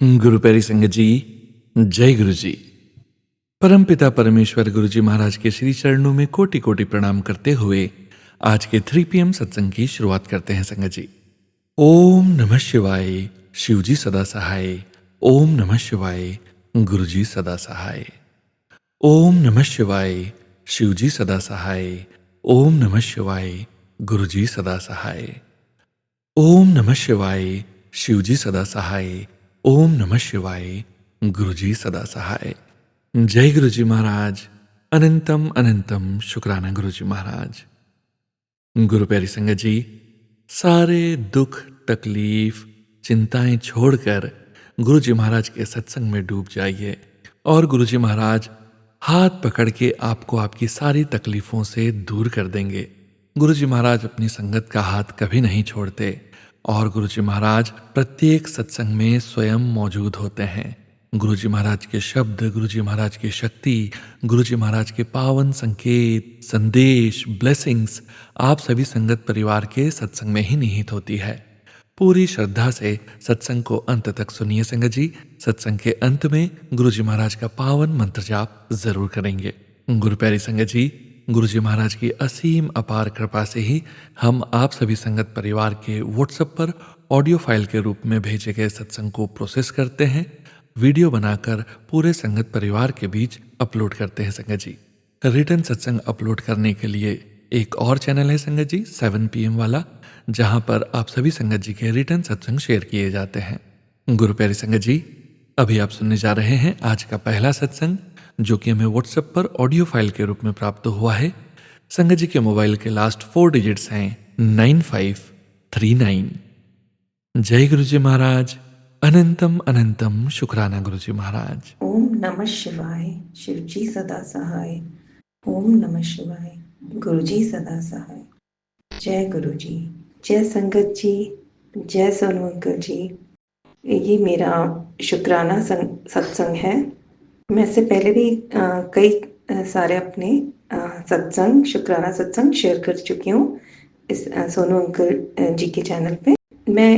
गुरु प्यारी संगत जी, जय गुरु जी। परमपिता परमेश्वर गुरु जी महाराज के श्री चरणों में कोटि कोटि प्रणाम करते हुए आज के 3 PM सत्संग की शुरुआत करते हैं संगत जी। ओम नमः शिवाय, शिव जी सदा सहाय। ओम नमः शिवाय, गुरु जी सदा सहाय। ओम नमः शिवाय, शिव जी सदा सहाय। ओम नमः शिवाय, गुरु जी सदा सहाय। ओम नमः शिवाय, शिव जी सदा सहाय। ओम नमः शिवाय, गुरु जी सदा सहाय। जय गुरु जी महाराज। अनंतम अनंतम शुक्राना गुरु जी महाराज। गुरु प्यारी संगत जी, सारे दुख तकलीफ चिंताएं छोड़कर गुरु जी महाराज के सत्संग में डूब जाइए और गुरु जी महाराज हाथ पकड़ के आपको आपकी सारी तकलीफों से दूर कर देंगे। गुरु जी महाराज अपनी संगत का हाथ कभी नहीं छोड़ते और गुरु जी महाराज प्रत्येक सत्संग में स्वयं मौजूद होते हैं। गुरु जी महाराज के शब्द, गुरु जी महाराज की शक्ति, गुरु जी महाराज के पावन संकेत, संदेश, ब्लेसिंग्स आप सभी संगत परिवार के सत्संग में ही निहित होती है। पूरी श्रद्धा से सत्संग को अंत तक सुनिए संगत जी। सत्संग के अंत में गुरु जी महाराज का पावन मंत्र जाप जरूर करेंगे। गुरु प्यारी संगत जी, गुरु जी महाराज की असीम अपार कृपा से ही हम आप सभी संगत परिवार के व्हाट्सएप पर ऑडियो फाइल के रूप में भेजे गए सत्संग को प्रोसेस करते हैं, वीडियो बनाकर पूरे संगत परिवार के बीच अपलोड करते हैं संगत जी। रिटर्न सत्संग अपलोड करने के लिए एक और चैनल है संगत जी, 7 PM वाला, जहां पर आप सभी संगत जी के रिटर्न सत्संग शेयर किए जाते हैं। गुरु प्यारी संगत जी, अभी आप सुनने जा रहे हैं आज का पहला सत्संग, जो कि हमें व्हाट्सएप पर ऑडियो फाइल के रूप में प्राप्त हुआ है। संगत जी के मोबाइल के लास्ट 4 डिजिट्स हैं 9539। जय गुरु जी महाराज। अनंतम अनंतम शुक्राना गुरु जी महाराज। ओम नमः शिवाय, शिव जी सदा सहाय। ओम नमः शिवाय, गुरु जी सदा सहाय। जय गुरु जी, जय संगत जी, जय सोनू अंकल जी। ये मेरा शुक्राना सत्संग है। मैं इससे पहले भी कई सारे अपने सत्संग, शुक्राना सत्संग शेयर कर चुकी हूँ इस सोनू अंकल जी के चैनल पे। मैं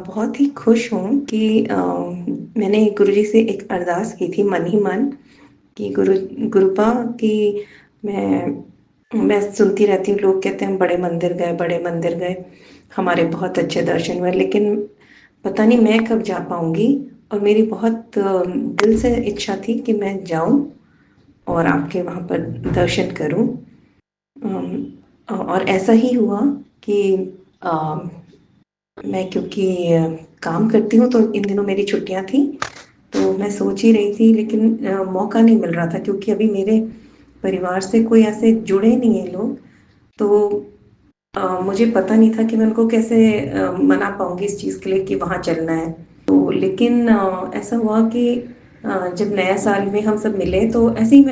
बहुत ही खुश हूँ कि मैंने गुरुजी से एक अरदास की थी मन ही मन कि गुरुपा कि मैं सुनती रहती हूँ, लोग कहते हैं बड़े मंदिर गए, बड़े मंदिर गए, हमारे बहुत अच्छे दर्शन हुए, लेकिन पता नहीं मैं कब जा पाऊंगी। और मेरी बहुत दिल से इच्छा थी कि मैं जाऊं और आपके वहाँ पर दर्शन करूं। और ऐसा ही हुआ कि मैं क्योंकि काम करती हूँ तो इन दिनों मेरी छुट्टियाँ थी, तो मैं सोच ही रही थी, लेकिन मौका नहीं मिल रहा था क्योंकि अभी मेरे परिवार से कोई ऐसे जुड़े नहीं है लोग। तो मुझे पता नहीं था कि मैं उनको कैसे मना पाऊंगी इस चीज़ के लिए कि वहाँ चलना है। तो लेकिन ऐसा हुआ कि जब नया साल में हम सब मिले तो ऐसे ही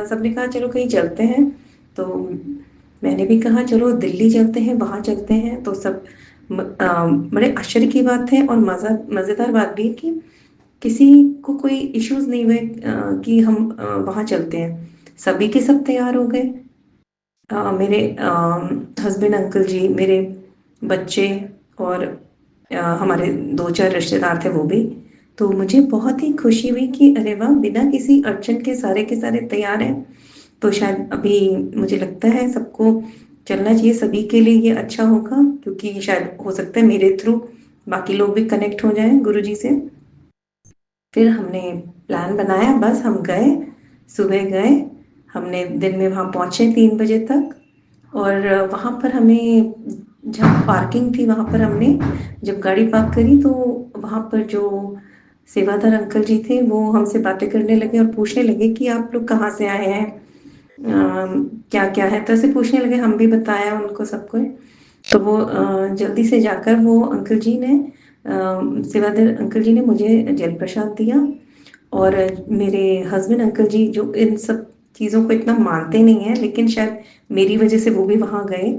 सबने कहा चलो कहीं चलते हैं। तो मैंने भी कहा चलो दिल्ली चलते हैं, वहाँ चलते हैं। तो सब बड़े आश्चर्य की बात है और मज़ेदार बात भी कि किसी को कोई इश्यूज नहीं हुए कि हम वहाँ चलते हैं। सभी के सब तैयार हो गए, मेरे हस्बैंड, अंकल जी, मेरे बच्चे और हमारे 2-4 रिश्तेदार थे वो भी। तो मुझे बहुत ही खुशी हुई कि अरे वाह, बिना किसी अड़चन के सारे तैयार हैं। तो शायद अभी मुझे लगता है सबको चलना चाहिए, सभी के लिए ये अच्छा होगा क्योंकि शायद हो सकता है मेरे थ्रू बाकी लोग भी कनेक्ट हो जाएं गुरुजी से। फिर हमने प्लान बनाया, बस हम गए, सुबह गए, हमने दिन में वहाँ पहुँचे 3 बजे तक। और वहाँ पर हमें जहाँ पार्किंग थी वहाँ पर हमने जब गाड़ी पार्क करी तो वहाँ पर जो सेवादार अंकल जी थे वो हमसे बातें करने लगे और पूछने लगे कि आप लोग कहाँ से आए हैं, क्या क्या है, तो ऐसे पूछने लगे। हम भी बताया उनको सबको। तो वो जल्दी से जाकर वो अंकल जी ने सेवादार अंकल जी ने मुझे जल प्रसाद दिया। और मेरे हस्बैंड अंकल जी जो इन सब चीज़ों को इतना मानते नहीं हैं, लेकिन शायद मेरी वजह से वो भी वहाँ गए,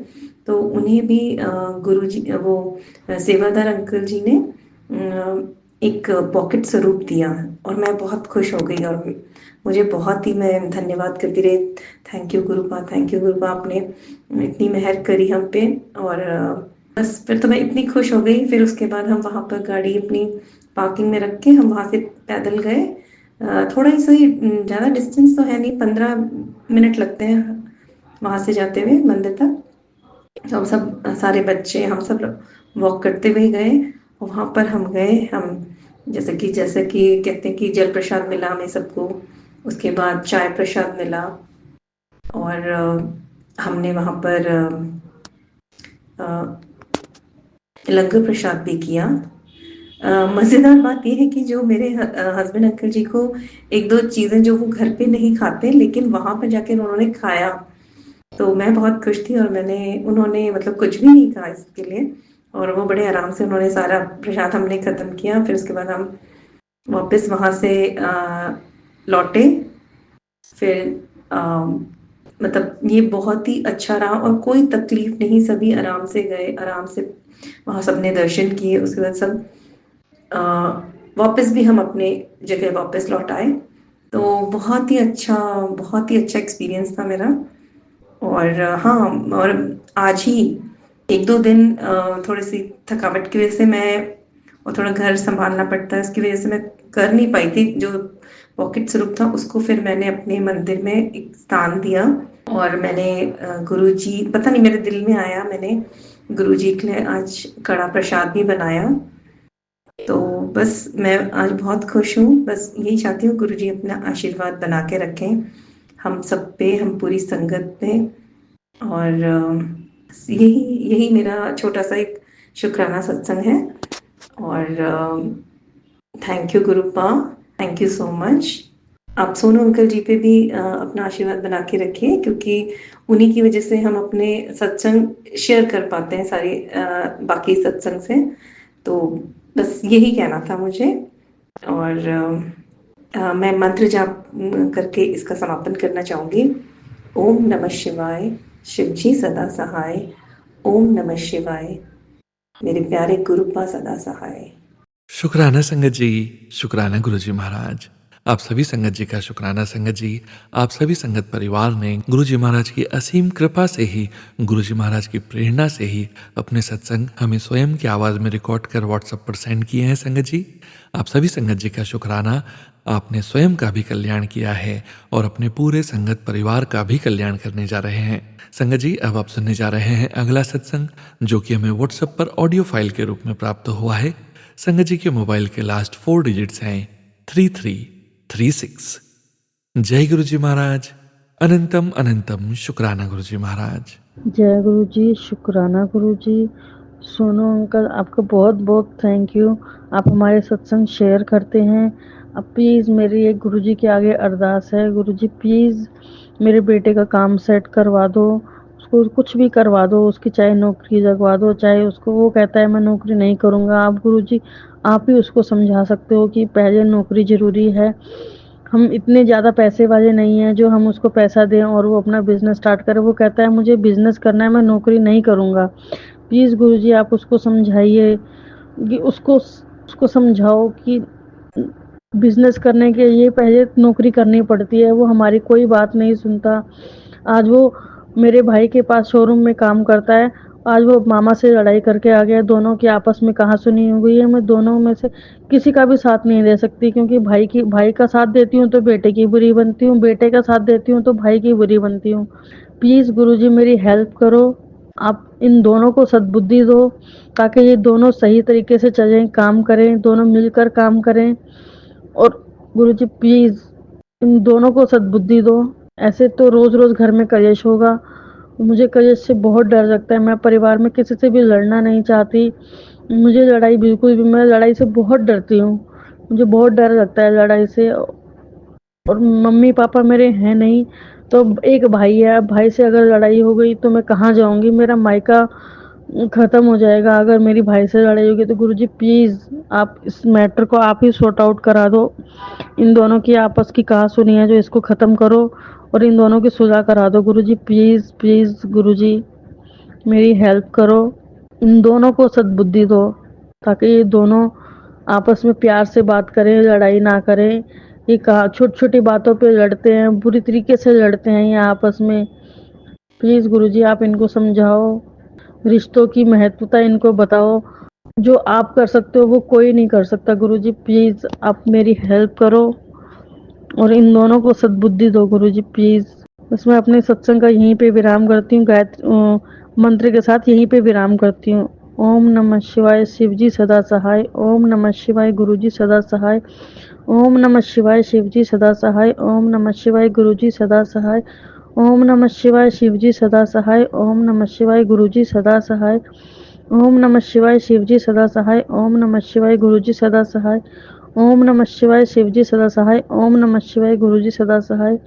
तो उन्हें भी गुरु जी वो सेवादार अंकल जी ने एक पॉकेट स्वरूप दिया। और मैं बहुत खुश हो गई और मुझे बहुत ही, मैं धन्यवाद करती रही, thank you Gurupa, thank you Gurupa, आपने इतनी मेहर करी हम पे। और बस फिर तो मैं इतनी खुश हो गई। फिर उसके बाद हम वहाँ पर गाड़ी अपनी पार्किंग में रख के हम वहाँ से पैदल गए। थोड़ा ही सही, ज़्यादा डिस्टेंस तो है नहीं, 15 मिनट लगते हैं वहाँ से जाते हुए मंदिर तक। तो हम सब सारे बच्चे हम सब वॉक करते हुए गए। वहाँ पर हम गए, हम जैसे कि कहते हैं कि जल प्रसाद मिला हमें सबको। उसके बाद चाय प्रसाद मिला। और हमने वहाँ पर लंगर प्रसाद भी किया। मज़ेदार बात यह है कि जो मेरे हस्बैंड अंकल जी को एक दो चीज़ें जो वो घर पे नहीं खाते, लेकिन वहाँ पर जाकर उन्होंने खाया, तो मैं बहुत खुश थी। और उन्होंने मतलब कुछ भी नहीं कहा इसके लिए, और वो बड़े आराम से उन्होंने सारा प्रसाद हमने ख़त्म किया। फिर उसके बाद हम वापस वहाँ से लौटे। फिर मतलब ये बहुत ही अच्छा रहा और कोई तकलीफ नहीं, सभी आराम से गए, आराम से वहाँ सबने दर्शन किए। उसके बाद सब अ, वापस भी हम अपने जगह वापस लौट आए। तो बहुत ही अच्छा एक्सपीरियंस था मेरा। और हाँ, और आज ही एक दो दिन थोड़ी सी थकावट की वजह से मैं, और थोड़ा घर संभालना पड़ता है, उसकी वजह से मैं कर नहीं पाई थी जो पॉकेट स्वरूप था उसको। फिर मैंने अपने मंदिर में एक स्थान दिया, और मैंने गुरुजी, पता नहीं मेरे दिल में आया, मैंने गुरुजी के लिए आज कड़ा प्रसाद भी बनाया। तो बस मैं आज बहुत खुश हूँ। बस यही चाहती हूँ गुरुजी अपना आशीर्वाद बना के रखें हम सब पे, हम पूरी संगत पे। और यही यही मेरा छोटा सा एक शुक्राना सत्संग है। और thank you Gurupa, thank you so much. आप सोनू अंकल जी पे भी अपना आशीर्वाद बना के रखिए, क्योंकि उन्हीं की वजह से हम अपने सत्संग शेयर कर पाते हैं सारी बाकी सत्संग से। तो बस यही कहना था मुझे। और मैं मंत्र जाप करके इसका समापन करना चाहूँगी। ओम नमः शिवाय, शिव जी सदा सहाय। ओम नमः शिवाय, मेरे प्यारे गुरुपा सदा सहाय। शुक्राना संगत जी, शुक्राना गुरुजी महाराज। आप सभी संगत जी का शुक्राना संगत जी। आप सभी संगत परिवार ने गुरुजी महाराज की असीम कृपा से ही, गुरुजी महाराज की प्रेरणा से ही अपने सत्संग हमें स्वयं की आवाज़ में रिकॉर्ड कर व्हाट्सएप पर सेंड किए हैं संगत जी। आप सभी संगत जी का शुक्राना। आपने स्वयं का भी कल्याण किया है और अपने पूरे संगत परिवार का भी कल्याण करने जा रहे हैं। संगत जी, अब आप सुनने जा रहे हैं अगला सत्संग, जो कि हमें व्हाट्सएप पर ऑडियो फाइल के रूप में प्राप्त हुआ है। संगत जी के मोबाइल के लास्ट 4 डिजिट्स हैं 3336। जय गुरु जी महाराज। अनंतम अनंतम शुक्राना गुरु जी महाराज। जय गुरु जी, शुक्राना गुरु जी। सोनू अंकल, आपका बहुत बहुत थैंक यू। आप हमारे सत्संग शेयर करते हैं। अब प्लीज़ मेरी एक गुरु जी के आगे अरदास है, गुरु जी प्लीज़ मेरे बेटे का काम सेट करवा दो, उसको कुछ भी करवा दो, उसकी चाहे नौकरी लगवा दो, चाहे उसको, वो कहता है मैं नौकरी नहीं करूँगा। आप गुरु जी, आप ही उसको समझा सकते हो कि पहले नौकरी ज़रूरी है। हम इतने ज़्यादा पैसे वाले नहीं हैं जो हम उसको पैसा दें और वो अपना बिज़नेस स्टार्ट करे। वो कहता है मुझे बिज़नेस करना है, मैं नौकरी नहीं करूँगा। प्लीज़ गुरुजी आप उसको समझाइए कि उसको समझाओ कि बिज़नेस करने के लिए पहले नौकरी करनी पड़ती है। वो हमारी कोई बात नहीं सुनता। आज वो मेरे भाई के पास शोरूम में काम करता है, आज वो मामा से लड़ाई करके आ गया। दोनों की आपस में कहासुनी हो गई है। मैं दोनों में से किसी का भी साथ नहीं दे सकती, क्योंकि भाई का साथ देती हूँ तो बेटे की बुरी बनती हूँ, बेटे का साथ देती हूँ तो भाई की बुरी बनती हूँ। प्लीज़ गुरुजी मेरी हेल्प करो। आप इन दोनों को सद्बुद्धि दो ताकि ये दोनों सही तरीके से चलें, काम करें, दोनों मिलकर काम करें। और गुरुजी प्लीज़ इन दोनों को सद्बुद्धि दो। ऐसे तो रोज़ रोज़ घर में कलेश होगा। मुझे कलेश से बहुत डर लगता है। मैं परिवार में किसी से भी लड़ना नहीं चाहती। मुझे लड़ाई बिल्कुल भी, मैं लड़ाई से बहुत डरती हूँ। मुझे बहुत डर लगता है लड़ाई से। और मम्मी पापा मेरे हैं नहीं, तो एक भाई है। भाई से अगर लड़ाई हो गई तो मैं कहाँ जाऊँगी? मेरा मायका ख़त्म हो जाएगा अगर मेरी भाई से लड़ाई होगी। तो गुरुजी प्लीज़ आप इस मैटर को आप ही सॉर्ट आउट करा दो। इन दोनों की आपस की कहासुनी है जो, इसको ख़त्म करो और इन दोनों की सुलह करा दो। गुरुजी प्लीज़ प्लीज़ गुरुजी मेरी हेल्प करो। इन दोनों को सद्बुद्धि दो ताकि ये दोनों आपस में प्यार से बात करें, लड़ाई ना करें। ये कहा छोटी छोटी बातों पे लड़ते हैं, बुरी तरीके से लड़ते हैं ये आपस में। प्लीज़ गुरुजी आप इनको समझाओ, रिश्तों की महत्वता इनको बताओ। जो आप कर सकते हो वो कोई नहीं कर सकता। गुरुजी प्लीज़ आप मेरी हेल्प करो और इन दोनों को सद्बुद्धि दो गुरुजी प्लीज़। बस मैं अपने सत्संग का यहीं पे विराम करती हूँ, मंत्र के साथ यहीं पे विराम करती हूँ। ओम नमः शिवाय, शिवजी सदा सहाय। ओम नमः शिवाय, गुरुजी सदा सहाय। ओम नमः शिवाय, शिवजी सदा सहाय। ओम नमः शिवाय, गुरुजी सदा सहाय। ओम नमः शिवाय, शिवजी सदा सहाय। ओम नमः शिवाय, गुरुजी सदा सहाय। ओम नमः शिवाय, शिवजी सदा सहाय। ओम नमः शिवाय, गुरुजी सदा सहाय। ओम नमः शिवाय, शिवजी सदा सहाय। ओम नमः शिवाय, गुरुजी सदा सहाय।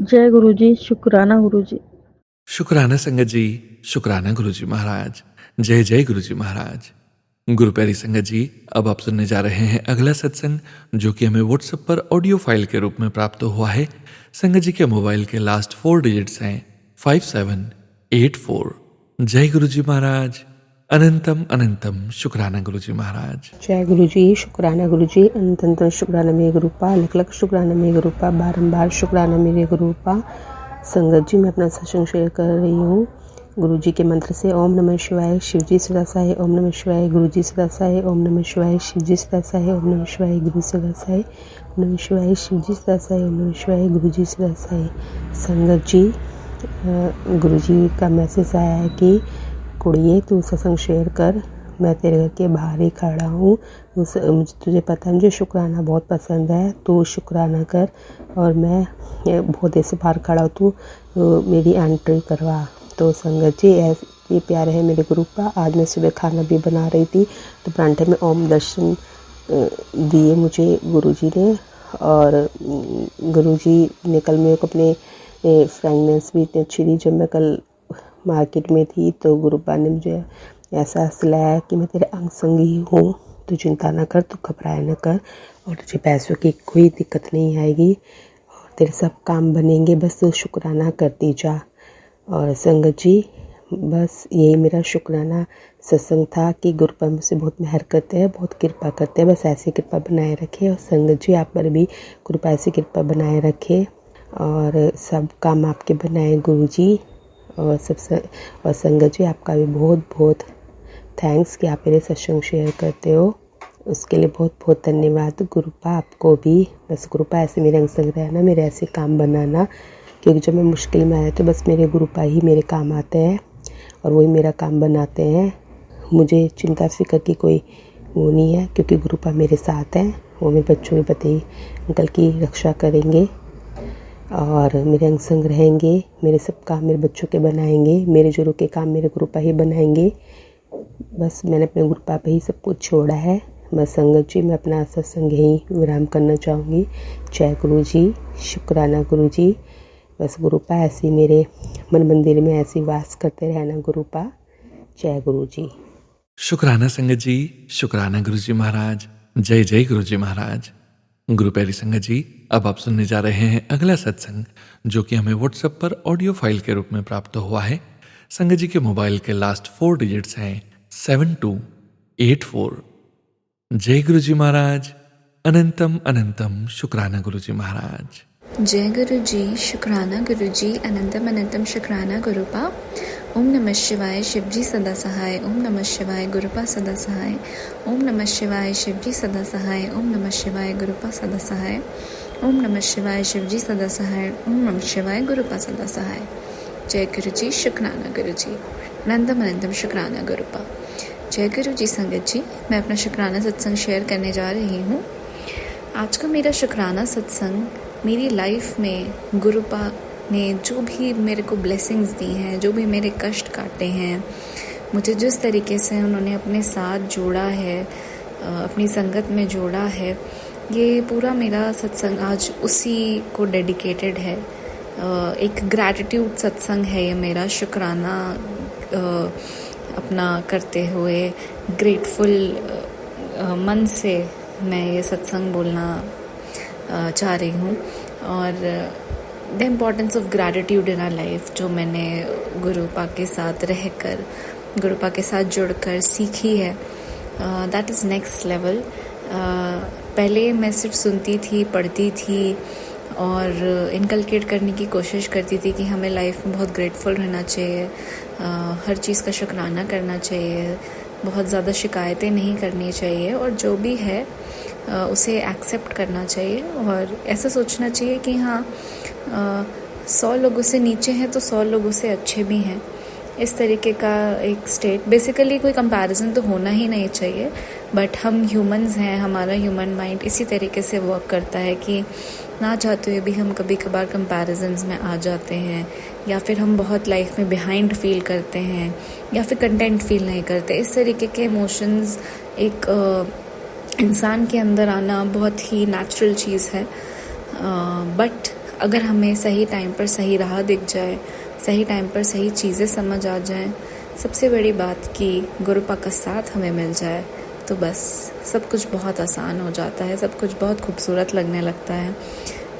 जय गुरुजी, शुक्राना गुरुजी। शुक्राना संगत जी, शुक्राना गुरुजी महाराज। जय जय गुरुजी महाराज। गुरु प्यारी संगत जी, अब आप सुनने जा रहे हैं अगला सत्संग, जो कि हमें व्हाट्सएप पर ऑडियो फाइल के रूप में प्राप्त हुआ है। संगत जी के मोबाइल के लास्ट 4 डिजिट्स हैं 5784। जय गुरुजी महाराज। अनंतम अनंतम शुक्राना गुरुजी महाराज। जय गुरु जी, शुक्राना गुरु जी, अनंत शुक्राना मेरे गुरुपा, लख लख शुक्राना मेरे गुरुपा, बारंबार शुक्राना मेरे गुरुपा। संगत जी, मैं अपना सत्संग शेयर कर रही हूँ गुरु जी के मंत्र से। ओम नमः शिवाय, शिवजी सदा सहाय। ओम नमः शिवाय, गुरु जी सदा सहाय। ओम नमः शिवाय, शिवजी सदा सहाय। ओम नमः शिवाय, गुरु सदा सहाय। ओम नमः शिवाय, शिवजी सदा सहाय। ओम नमः शिवाय, गुरु जी सदा सहाय। संगत जी, गुरु जी का मैसेज आया है कि कुड़िए तू सत्संग शेयर कर, मैं तेरे घर के बाहर ही खड़ा हूँ। तुझे पता है मुझे शुक्राना बहुत पसंद है, तू शुक्राना कर और मैं बहुत देर से बाहर खड़ा हूँ, तू मेरी एंट्री करवा। तो संगत जी, ऐसे प्यारे है मेरे गुरु का। आज मैं सुबह खाना भी बना रही थी तो परांठे में ओम दर्शन दिए मुझे गुरुजी ने। और गुरुजी ने कल मेरे को अपने फ्रेगनेंस भी इतनी अच्छी दी। जब मैं कल मार्केट में थी तो गुरुपा ने मुझे ऐसा सिलाया कि मैं तेरे अंग संगी हूँ, तू चिंता न कर, तू घबराया न कर और तुझे पैसों की कोई दिक्कत नहीं आएगी और तेरे सब काम बनेंगे, बस तू शुक्राना करती जा। और संगत जी, बस यही मेरा शुक्राना सत्संग था कि गुरुपा मुझसे बहुत मेहर करते हैं, बहुत कृपा करते हैं। बस ऐसी कृपा बनाए रखे और संगत जी आप पर भी गुरुपा ऐसी कृपा बनाए रखे और सब काम आपके बनाए गुरु जी। और संगत जी, आपका भी बहुत बहुत थैंक्स कि आप मेरे सत्संग शेयर करते हो, उसके लिए बहुत बहुत धन्यवाद। गुरुपा आपको भी, बस गुरुपा ऐसे मेरे अंग संग रहना, मेरे ऐसे काम बनाना, क्योंकि जब मैं मुश्किल में आया तो बस मेरे गुरुपा ही मेरे काम आते हैं और वही मेरा काम बनाते हैं। मुझे चिंता फिक्र की कोई वो नहीं है, क्योंकि गुरुपा मेरे साथ हैं। वो मेरे बच्चों के पति अंकल की रक्षा करेंगे और मेरे अंग संग रहेंगे, मेरे सब काम मेरे बच्चों के बनाएंगे, मेरे जो रुके काम मेरे गुरुपा ही बनाएंगे। बस मैंने अपने गुरुपा पे ही सब कुछ छोड़ा है। बस संगत जी, मैं अपना सत्संग यहीं विराम करना चाहूँगी। जय गुरु जी, शुक्राना गुरु जी। बस गुरुपा ऐसे मेरे मन मंदिर में ऐसी वास करते रहना गुरुपा। जय गुरु जी। शुक्राना संगत जी, शुक्राना गुरुजी महाराज। जय जय गुरुजी महाराज। गुरु प्यारी संगत जी, अब आप सुनने जा रहे हैं अगला सत्संग, जो कि हमें व्हाट्सएप पर ऑडियो फाइल के रूप में प्राप्त हुआ है। संगत जी के मोबाइल के लास्ट 4 डिजिट्स हैं 7284। जय गुरुजी महाराज। अनंतम अनंतम शुक्राना गुरुजी महाराज। जय गुरु जी, शुक्राना गुरु जी, अनंतम अनंतम शुक्राना गुरुपा। ओम नमः शिवाय, शिवजी सदा सहाय। ओम नमः शिवाय, गुरुपा सदा सहाय। ओम नमः शिवाय, शिवजी सदा सहाय। ओम नमः शिवाय, गुरुपा सदा सहाय। ओम नमः शिवाय, शिवजी सदा सहाय। ओम नमः शिवाय, गुरुपा सदा सहाय। जय गुरु जी, शुक्राना गुरु जी, अनंतम अनंतम शुक्राना गुरुपा। जय गुरु जी। संगत जी, मैं अपना शुक्राना सत्संग शेयर करने जा रही हूँ। आज का मेरा शुक्राना सत्संग मेरी लाइफ में गुरुपा ने जो भी मेरे को ब्लेसिंग्स दी हैं, जो भी मेरे कष्ट काटे हैं, मुझे जिस तरीके से उन्होंने अपने साथ जोड़ा है, अपनी संगत में जोड़ा है, ये पूरा मेरा सत्संग आज उसी को डेडिकेटेड है। एक ग्रैटिट्यूड सत्संग है ये मेरा, शुक्राना अपना करते हुए ग्रेटफुल मन से मैं ये सत्संग बोलना चाह रही हूँ। और the importance of gratitude in our life, जो मैंने गुरुपा के साथ रहकर, गुरुपा के साथ जुड़कर सीखी है, दैट इज़ नेक्स्ट लेवल। पहले मैं सिर्फ सुनती थी, पढ़ती थी और इनकलकेट करने की कोशिश करती थी कि हमें लाइफ में बहुत ग्रेटफुल रहना चाहिए, हर चीज़ का शुक्राना करना चाहिए, बहुत ज़्यादा शिकायतें नहीं करनी चाहिए, और जो भी है उसे एक्सेप्ट करना चाहिए, और ऐसा सोचना चाहिए कि हाँ 100 लोगों से नीचे हैं तो 100 लोगों से अच्छे भी हैं। इस तरीके का एक स्टेट, बेसिकली कोई कंपैरिजन तो होना ही नहीं चाहिए, बट हम ह्यूमंस हैं, हमारा ह्यूमन माइंड इसी तरीके से वर्क करता है कि ना चाहते हुए भी हम कभी कभार कंपैरिजन्स में आ जाते हैं, या फिर हम बहुत लाइफ में बिहाइंड फील करते हैं, या फिर कंटेंट फील नहीं करते। इस तरीके के इमोशंस एक इंसान के अंदर आना बहुत ही नेचुरल चीज़ है, बट अगर हमें सही टाइम पर सही राह दिख जाए, सही टाइम पर सही चीज़ें समझ आ जाएं, सबसे बड़ी बात कि गुरुपा का साथ हमें मिल जाए, तो बस सब कुछ बहुत आसान हो जाता है, सब कुछ बहुत खूबसूरत लगने लगता है,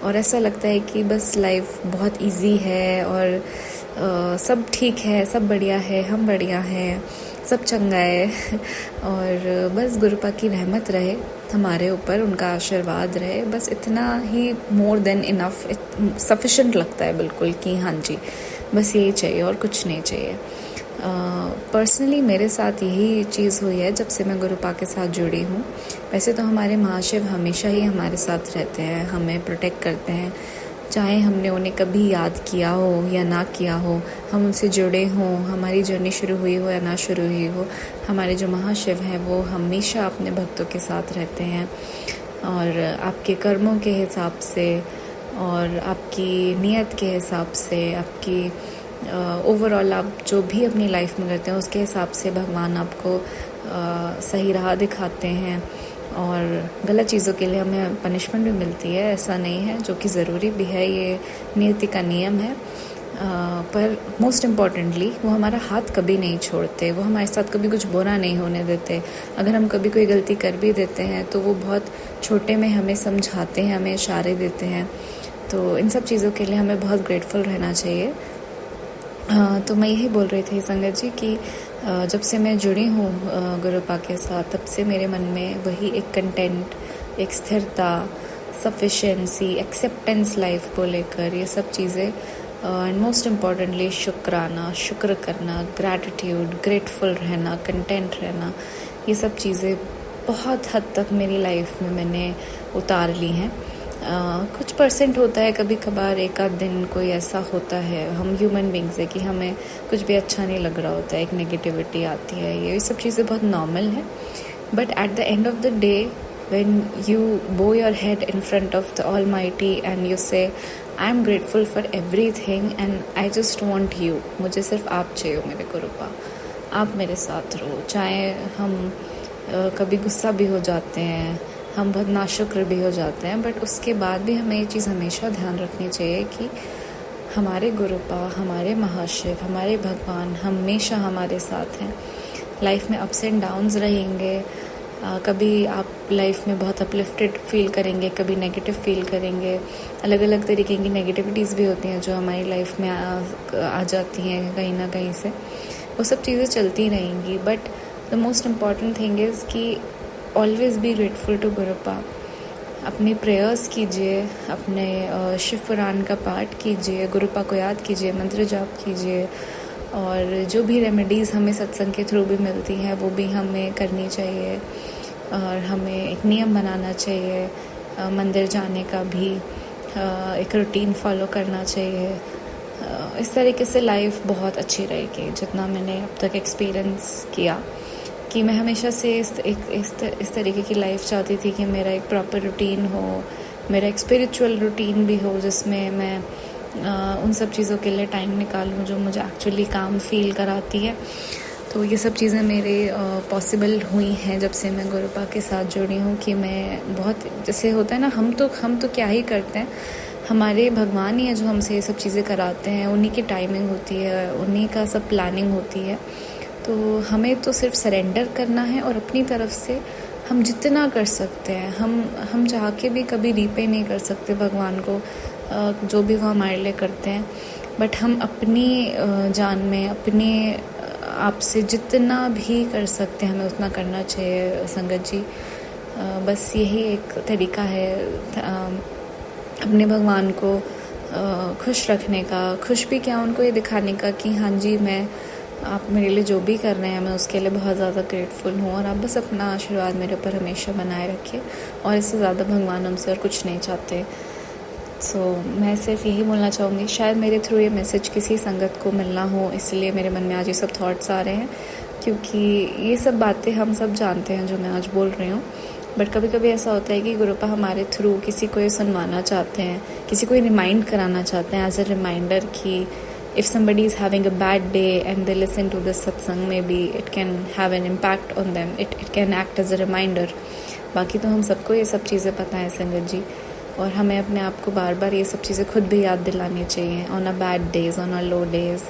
और ऐसा लगता है कि बस लाइफ बहुत इजी है, और सब ठीक है, सब बढ़िया है, हम बढ़िया हैं, सब चंगा है और बस गुरुपा की रहमत रहे हमारे ऊपर, उनका आशीर्वाद रहे, बस इतना ही मोर देन इनफ, सफिशेंट लगता है बिल्कुल कि हाँ जी बस यही चाहिए और कुछ नहीं चाहिए। पर्सनली मेरे साथ यही चीज़ हुई है जब से मैं गुरुपा के साथ जुड़ी हूँ। वैसे तो हमारे महाशिव हमेशा ही हमारे साथ रहते हैं, हमें प्रोटेक्ट करते हैं, चाहे हमने उन्हें कभी याद किया हो या ना किया हो, हम उनसे जुड़े हों, हमारी जर्नी शुरू हुई हो या ना शुरू हुई हो, हमारे जो महाशिव हैं वो हमेशा अपने भक्तों के साथ रहते हैं, और आपके कर्मों के हिसाब से और आपकी नीयत के हिसाब से, आपकी ओवरऑल आप जो भी अपनी लाइफ में करते हैं उसके हिसाब से भगवान आपको सही राह दिखाते हैं, और गलत चीज़ों के लिए हमें पनिशमेंट भी मिलती है, ऐसा नहीं है, जो कि ज़रूरी भी है, ये नियति का नियम है। पर मोस्ट इम्पॉर्टेंटली वो हमारा हाथ कभी नहीं छोड़ते, वो हमारे साथ कभी कुछ बुरा नहीं होने देते। अगर हम कभी कोई गलती कर भी देते हैं तो वो बहुत छोटे में हमें समझाते हैं, हमें इशारे देते हैं, तो इन सब चीज़ों के लिए हमें बहुत ग्रेटफुल रहना चाहिए। तो मैं यही बोल रही थी संगत जी कि जब से मैं जुड़ी हूँ गुरुपा के साथ, तब से मेरे मन में वही एक कंटेंट, एक स्थिरता, सफिशिएंसी, एक्सेप्टेंस लाइफ को लेकर, ये सब चीज़ें, एंड मोस्ट इम्पॉर्टेंटली शुक्राना, शुक्र करना, ग्रैटिट्यूड, ग्रेटफुल रहना, कंटेंट रहना, ये सब चीज़ें बहुत हद तक मेरी लाइफ में मैंने उतार ली हैं। कुछ परसेंट होता है, कभी कभार एक आध दिन कोई ऐसा होता है, हम ह्यूमन बींग्स है कि हमें कुछ भी अच्छा नहीं लग रहा होता है, एक नेगेटिविटी आती है, ये सब चीज़ें बहुत नॉर्मल है। But at the end of the day when you bow your head in front of the Almighty and you say I am grateful for everything and I just want you, मुझे सिर्फ आप चाहिए हो मेरे गुरुपा, आप मेरे साथ रहो, चाहे हम कभी गुस्सा भी हो जाते हैं, हम बहुत नाशुक्र भी हो जाते हैं, बट उसके बाद भी हमें ये चीज़ हमेशा ध्यान रखनी चाहिए कि हमारे गुरुपा, हमारे महाशिव, हमारे भगवान हमेशा हमारे साथ हैं। लाइफ में अप्स एंड डाउन्स रहेंगे, कभी आप लाइफ में बहुत अपलिफ्टेड फील करेंगे, कभी नेगेटिव फील करेंगे, अलग अलग तरीके की नेगेटिविटीज़ भी होती हैं जो हमारी लाइफ में आ जाती हैं कहीं ना कहीं से, वो सब चीज़ें चलती रहेंगी। But the most important thing is कि ऑलवेज बी ग्रेटफुल टू गुरुपा। अपनी प्रेयर्स कीजिए, अपने शिव पुराण का पाठ कीजिए, गुरुपा को याद कीजिए, मंत्र जाप कीजिए, और जो भी रेमेडीज़ हमें सत्संग के थ्रू भी मिलती हैं वो भी हमें करनी चाहिए, और हमें एक नियम बनाना चाहिए, मंदिर जाने का भी एक रूटीन फॉलो करना चाहिए। इस तरीके से लाइफ बहुत अच्छी रहेगी। जितना मैंने अब तक एक्सपीरियंस किया कि मैं हमेशा से इस तरीके की लाइफ चाहती थी कि मेरा एक प्रॉपर रूटीन हो, मेरा एक स्पिरिचुअल रूटीन भी हो, जिसमें मैं उन सब चीज़ों के लिए टाइम निकालूं जो मुझे एक्चुअली काम फील कराती है। तो ये सब चीज़ें मेरे पॉसिबल हुई हैं जब से मैं गुरुपा के साथ जुड़ी हूँ, कि मैं बहुत, जैसे होता है ना, हम तो क्या ही करते हैं, हमारे भगवान ही है जो हमसे ये सब चीज़ें कराते हैं, उन्हीं की टाइमिंग होती है, उन्हीं का सब प्लानिंग होती है। तो हमें तो सिर्फ सरेंडर करना है, और अपनी तरफ से हम जितना कर सकते हैं, हम चाह के भी कभी रीपे नहीं कर सकते भगवान को जो भी वो हमारे लिए करते हैं, बट हम अपनी जान में, अपने आप से जितना भी कर सकते हैं हमें उतना करना चाहिए संगत जी। बस यही एक तरीका है अपने भगवान को खुश रखने का, खुश भी क्या, उनको ये दिखाने का कि हाँ जी मैं आप मेरे लिए जो भी कर रहे हैं मैं उसके लिए बहुत ज़्यादा ग्रेटफुल हूँ, और आप बस अपना आशीर्वाद मेरे ऊपर हमेशा बनाए रखिए, और इससे ज़्यादा भगवान हमसे और कुछ नहीं चाहते। मैं सिर्फ यही बोलना चाहूँगी, शायद मेरे थ्रू ये मैसेज किसी संगत को मिलना हो, इसलिए मेरे मन में आज ये सब थॉट्स आ रहे हैं, क्योंकि ये सब बातें हम सब जानते हैं जो मैं आज बोल रही हूँ, बट कभी कभी ऐसा होता है कि गुरुपा हमारे थ्रू किसी को ये सुनवाना चाहते हैं, किसी को ये रिमाइंड कराना चाहते हैं एज अ रिमाइंडर कि if somebody is having a bad day and they listen to this satsang, maybe it can have an impact on them, it can act as a reminder। बाकी तो हम सबको ये सब चीज़ें पता है संगत जी, और हमें अपने आप को बार बार ये सब चीज़ें खुद भी याद दिलानी चाहिए on our bad days, on our low days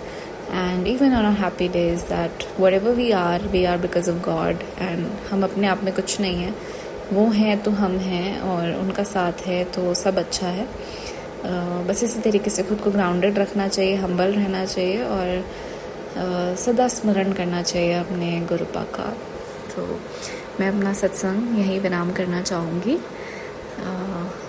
and even on our happy days, that whatever we are because of God, and हम अपने आप में कुछ नहीं है, वो हैं तो हम हैं, और उनका साथ है तो सब अच्छा है। बस इसी तरीके से खुद को ग्राउंडेड रखना चाहिए, हम्बल रहना चाहिए, और सदा स्मरण करना चाहिए अपने गुरुपा का। तो मैं अपना सत्संग यही विराम करना चाहूँगी।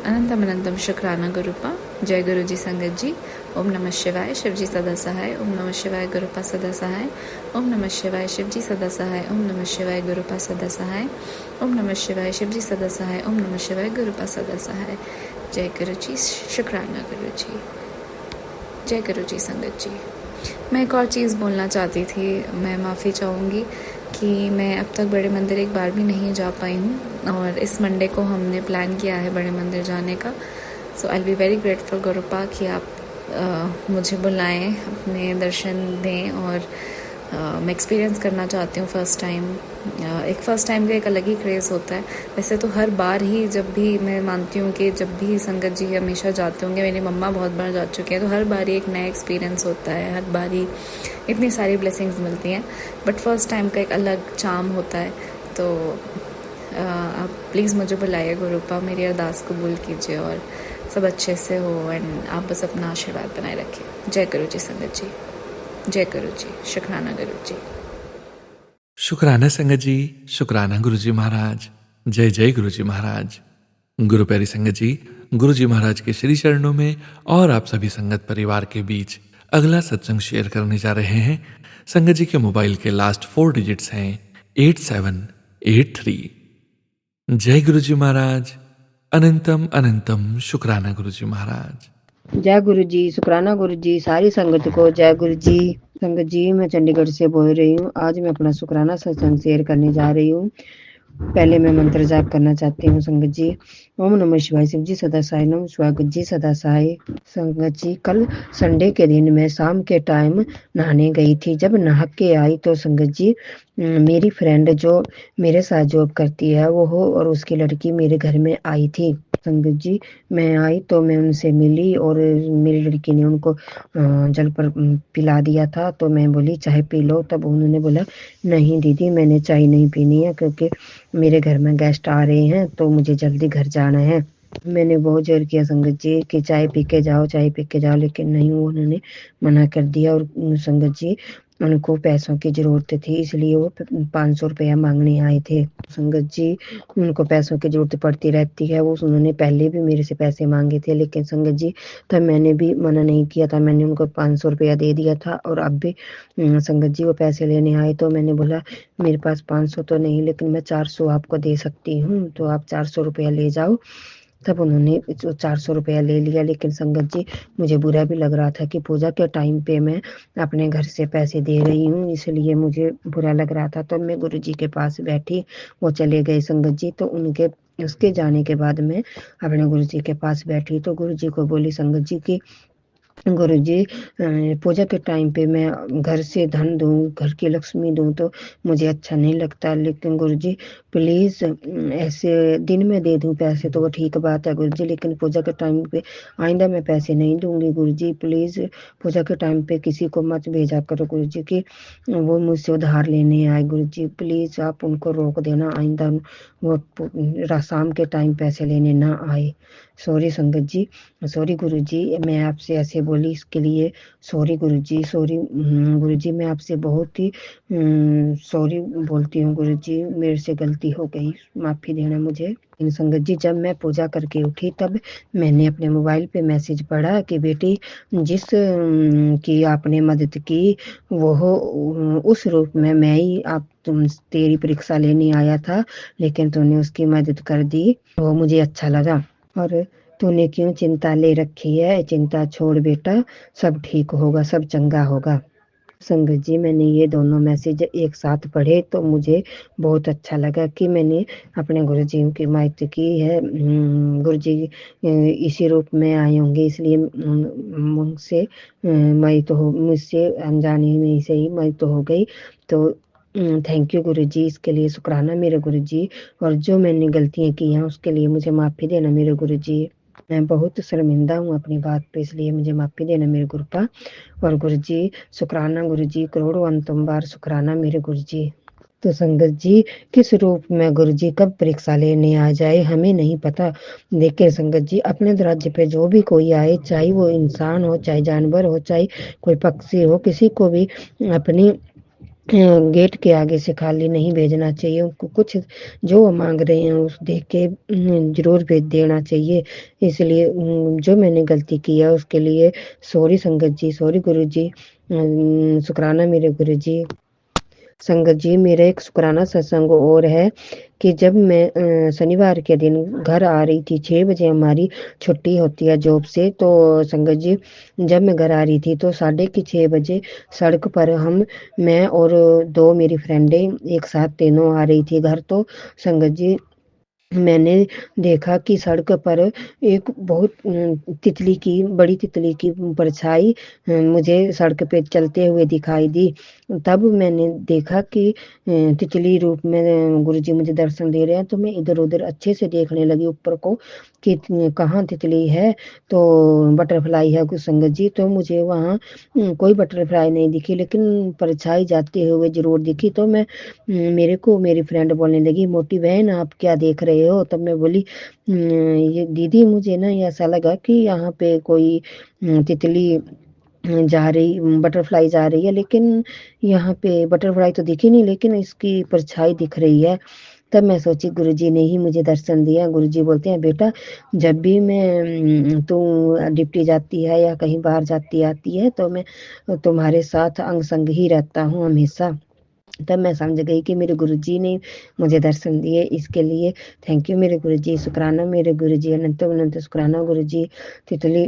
अनंतम अनंतम शुक्राना गुरुपा। जय गुरु जी संगत जी। ओम नमः शिवाय, शिव जी सदा सहाय। ओम नमः शिवाय, गुरुपा सदा सहाय। ओम नमः शिवाय, शिव जी सदा सहाय। ओम नमः शिवाय, गुरुपा सदा सहाय। ओम नमः शिवाय, शिव जी सदा सहाय। ओम नमः शिवाय, गुरुपा सदा सहाय। जय गुरु जी, शुक्राना गुरु जी। जय गुरु जी संगत जी। मैं एक और चीज़ बोलना चाहती थी, मैं माफ़ी चाहूँगी कि मैं अब तक बड़े मंदिर एक बार भी नहीं जा पाई हूँ, और इस मंडे को हमने प्लान किया है बड़े मंदिर जाने का। So I will be very grateful Gurupa कि आप मुझे बुलाएं, अपने दर्शन दें, और मैं एक्सपीरियंस करना चाहती हूँ फ़र्स्ट टाइम। एक फ़र्स्ट टाइम का एक अलग ही क्रेज़ होता है। वैसे तो हर बार ही, जब भी मैं मानती हूँ कि जब भी संगत जी हमेशा जाते होंगे, मेरी मम्मा बहुत बार जा चुके हैं, तो हर बार ही एक नया एक्सपीरियंस होता है, हर बार ही इतनी सारी ब्लेसिंग्स मिलती हैं, बट फर्स्ट टाइम का एक अलग चार्म होता है। तो आप प्लीज़ मुझे बुलाइए गुरुपा, मेरी अरदास कबूल कीजिए, और सब अच्छे से हो, एंड आप बस अपना आशीर्वाद बनाए रखिए। जय गुरु जी संगत जी। जय गुरु जी, शुक्राना गुरु जी। शुक्राना संगत जी, शुक्राना गुरु जी महाराज। जय जय गुरु जी महाराज। गुरु प्यारी संगत जी, गुरु जी महाराज के श्री चरणों में और आप सभी संगत परिवार के बीच अगला सत्संग शेयर करने जा रहे हैं। संगत जी के मोबाइल के लास्ट 4 डिजिट्स हैं 8783। जय गुरु जी महाराज। अनंतम अनंतम शुक्राना गुरु जी महाराज। जय गुरु जी, शुक्राना गुरु जी, सारी संगत को जय गुरु जी। संगत जी, मैं चंडीगढ़ से बोल रही हूँ। आज मैं अपना शुक्राना सत्संग शेयर करने जा रही हूँ। पहले मैं मंत्र जाप करना चाहती हूँ संगत जी। ओम नमः शिवाय, शिव जी सदा सहाय। नमः शिवाय, गुरु जी सदा सहाय। संगत जी, कल संडे के दिन मैं शाम के टाइम नहाने गई थी। जब नहा के आई तो संगत जी, मेरी फ्रेंड जो मेरे साथ जॉब करती है वो हो और उसकी लड़की मेरे घर में आई थी। संगत जी, मैं आई तो मैं उनसे मिली, और मेरी लड़की ने उनको जल पर पिला दिया था। तो मैं बोली चाय पी लो, तब उन्होंने बोला नहीं दीदी, मैंने चाय नहीं पीनी है, क्योंकि मेरे घर में गेस्ट आ रहे हैं तो मुझे जल्दी घर जाना है। मैंने बहुत जोर किया संगत जी कि चाय पी के जाओ, चाय पी के जाओ, लेकिन नहीं, उन्होंने मना कर दिया। और संगत जी, उनको पैसों की ज़रूरत थी, इसलिए वो 500 रुपया मांगने आए थे। संगत जी, उनको पैसों की ज़रूरत पड़ती रहती है। वो उन्होंने पहले भी मेरे से पैसे मांगे थे, लेकिन संगत जी तब मैंने भी मना नहीं किया था। मैंने उनको 500 रुपया दे दिया था, और अब भी संगत जी वो पैसे लेने आए तो मैंने बोला मेरे पास 500 तो नहीं, लेकिन मैं 400 आपको दे सकती हूँ, तो आप 400 रुपया ले जाओ। तब उन्होंने 400 रुपया ले लिया। लेकिन संगत जी, मुझे बुरा भी लग रहा था कि पूजा के टाइम पे मैं अपने घर से पैसे दे रही हूँ, इसलिए मुझे बुरा लग रहा था। तो मैं गुरु जी के पास बैठी, वो चले गए संगत जी। तो उसके जाने के बाद मैं अपने गुरु जी के पास बैठी, तो गुरु जी को बोली संगत जी की गुरु जी, पूजा के टाइम पे मैं घर से धन दूँ, घर की लक्ष्मी दूँ तो मुझे अच्छा नहीं लगता, लेकिन गुरु जी प्लीज़ ऐसे दिन में दे दूँ पैसे तो वो ठीक बात है गुरु जी, लेकिन पूजा के टाइम पे आइंदा मैं पैसे नहीं दूँगी गुरु जी। प्लीज़ पूजा के टाइम पे किसी को मत भेजा करो गुरु जी कि वो मुझसे उधार लेने आए। गुरु जी प्लीज़ आप उनको रोक देना, आइंदा वो शाम के टाइम पैसे लेने ना आए। सॉरी संगत जी, सॉरी गुरु जी, मैं आपसे ऐसे बोली, इसके लिए सॉरी गुरुजी, सॉरी गुरुजी, मैं आपसे बहुत ही सॉरी बोलती हूँ गुरुजी, मेरे से गलती हो गई, माफ़ी देना मुझे। संगत जी, जब मैं पूजा करके उठी तब मैंने अपने मोबाइल पे मैसेज पढ़ा कि बेटी, जिस की आपने मदद की वो उस रूप में मैं ही तेरी परीक्षा लेने आया था, लेकिन तूने उसकी मदद कर दी, वो मुझे अच्छा लगा। और तूने क्यों चिंता ले रखी है? चिंता छोड़ बेटा, सब ठीक होगा, सब चंगा होगा। संगत जी, मैंने ये दोनों मैसेज एक साथ पढ़े तो मुझे बहुत अच्छा लगा कि मैंने अपने गुरुजी की मदद की है। गुरुजी इसी रूप में आए होंगे, इसलिए मुझसे मुझसे अनजाने में से ही मदद तो हो गई। तो थैंक यू गुरुजी, इसके लिए शुक्राना मेरे गुरुजी। और जो मैंने गलतियाँ की हैं उसके लिए मुझे माफ़ी देना मेरे गुरुजी। मैं बहुत शर्मिंदा हूँ अपनी बात पे, इसलिए मुझे माफ़ी देना मेरे गुरुपा। और गुरुजी शुक्राना गुरुजी, करोड़ों अंतम बार शुक्राना मेरे गुरुजी। तो संगत जी, किस रूप में गुरुजी कब परीक्षा लेने आ जाए हमें नहीं पता, लेकिन संगत जी अपने दरवाजे पे जो भी कोई आए, चाहे वो इंसान हो, चाहे जानवर हो, चाहे कोई पक्षी हो, किसी को भी अपनी गेट के आगे से खाली नहीं भेजना चाहिए। उनको कुछ जो वो मांग रहे हैं उस देख के जरूर भेज देना चाहिए। इसलिए जो मैंने गलती की है उसके लिए सॉरी संगत जी, सॉरी गुरुजी, शुक्राना मेरे गुरुजी। संगत जी, मेरा एक शुक्राना सत्संग और है कि जब मैं शनिवार के दिन घर आ रही थी, 6 बजे हमारी छुट्टी होती है जॉब से, तो संगत जी जब मैं घर आ रही थी तो 6:30 बजे सड़क पर मैं और 2 मेरी फ्रेंडें एक साथ तीनों आ रही थी घर। तो संगत जी मैंने देखा कि सड़क पर एक बहुत बड़ी तितली की परछाई मुझे सड़क पे चलते हुए दिखाई दी। तब मैंने देखा कि तितली रूप में गुरुजी मुझे दर्शन दे रहे हैं, तो मैं इधर उधर अच्छे से देखने लगी ऊपर को कि कहाँ तितली है, तो बटरफ्लाई है कुछ संगत जी। तो मुझे वहाँ कोई बटरफ्लाई नहीं दिखी, लेकिन परछाई जाते हुए जरूर दिखी। तो मैं मेरे को मेरी फ्रेंड बोलने लगी, मोटी बहन आप क्या देख रहे हो? तब मैं बोली, ये दीदी मुझे ना ऐसा लगा कि यहाँ पे कोई तितली जा रही, बटरफ्लाई जा रही है, लेकिन यहाँ पे बटरफ्लाई तो दिखी नहीं, लेकिन इसकी परछाई दिख रही है। तब मैं सोची गुरुजी ने ही मुझे दर्शन दिया। गुरुजी बोलते हैं, बेटा जब भी मैं तू डिप्टी जाती है या कहीं बाहर जाती आती है तो मैं तुम्हारे साथ अंग संग ही रहता हूँ हमेशा। तब मैं समझ गई कि मेरे गुरुजी ने मुझे दर्शन दिए, इसके लिए थैंक यू मेरे गुरुजी, शुक्राना मेरे गुरुजी, अनंत अनंत शुक्राना गुरुजी। तितली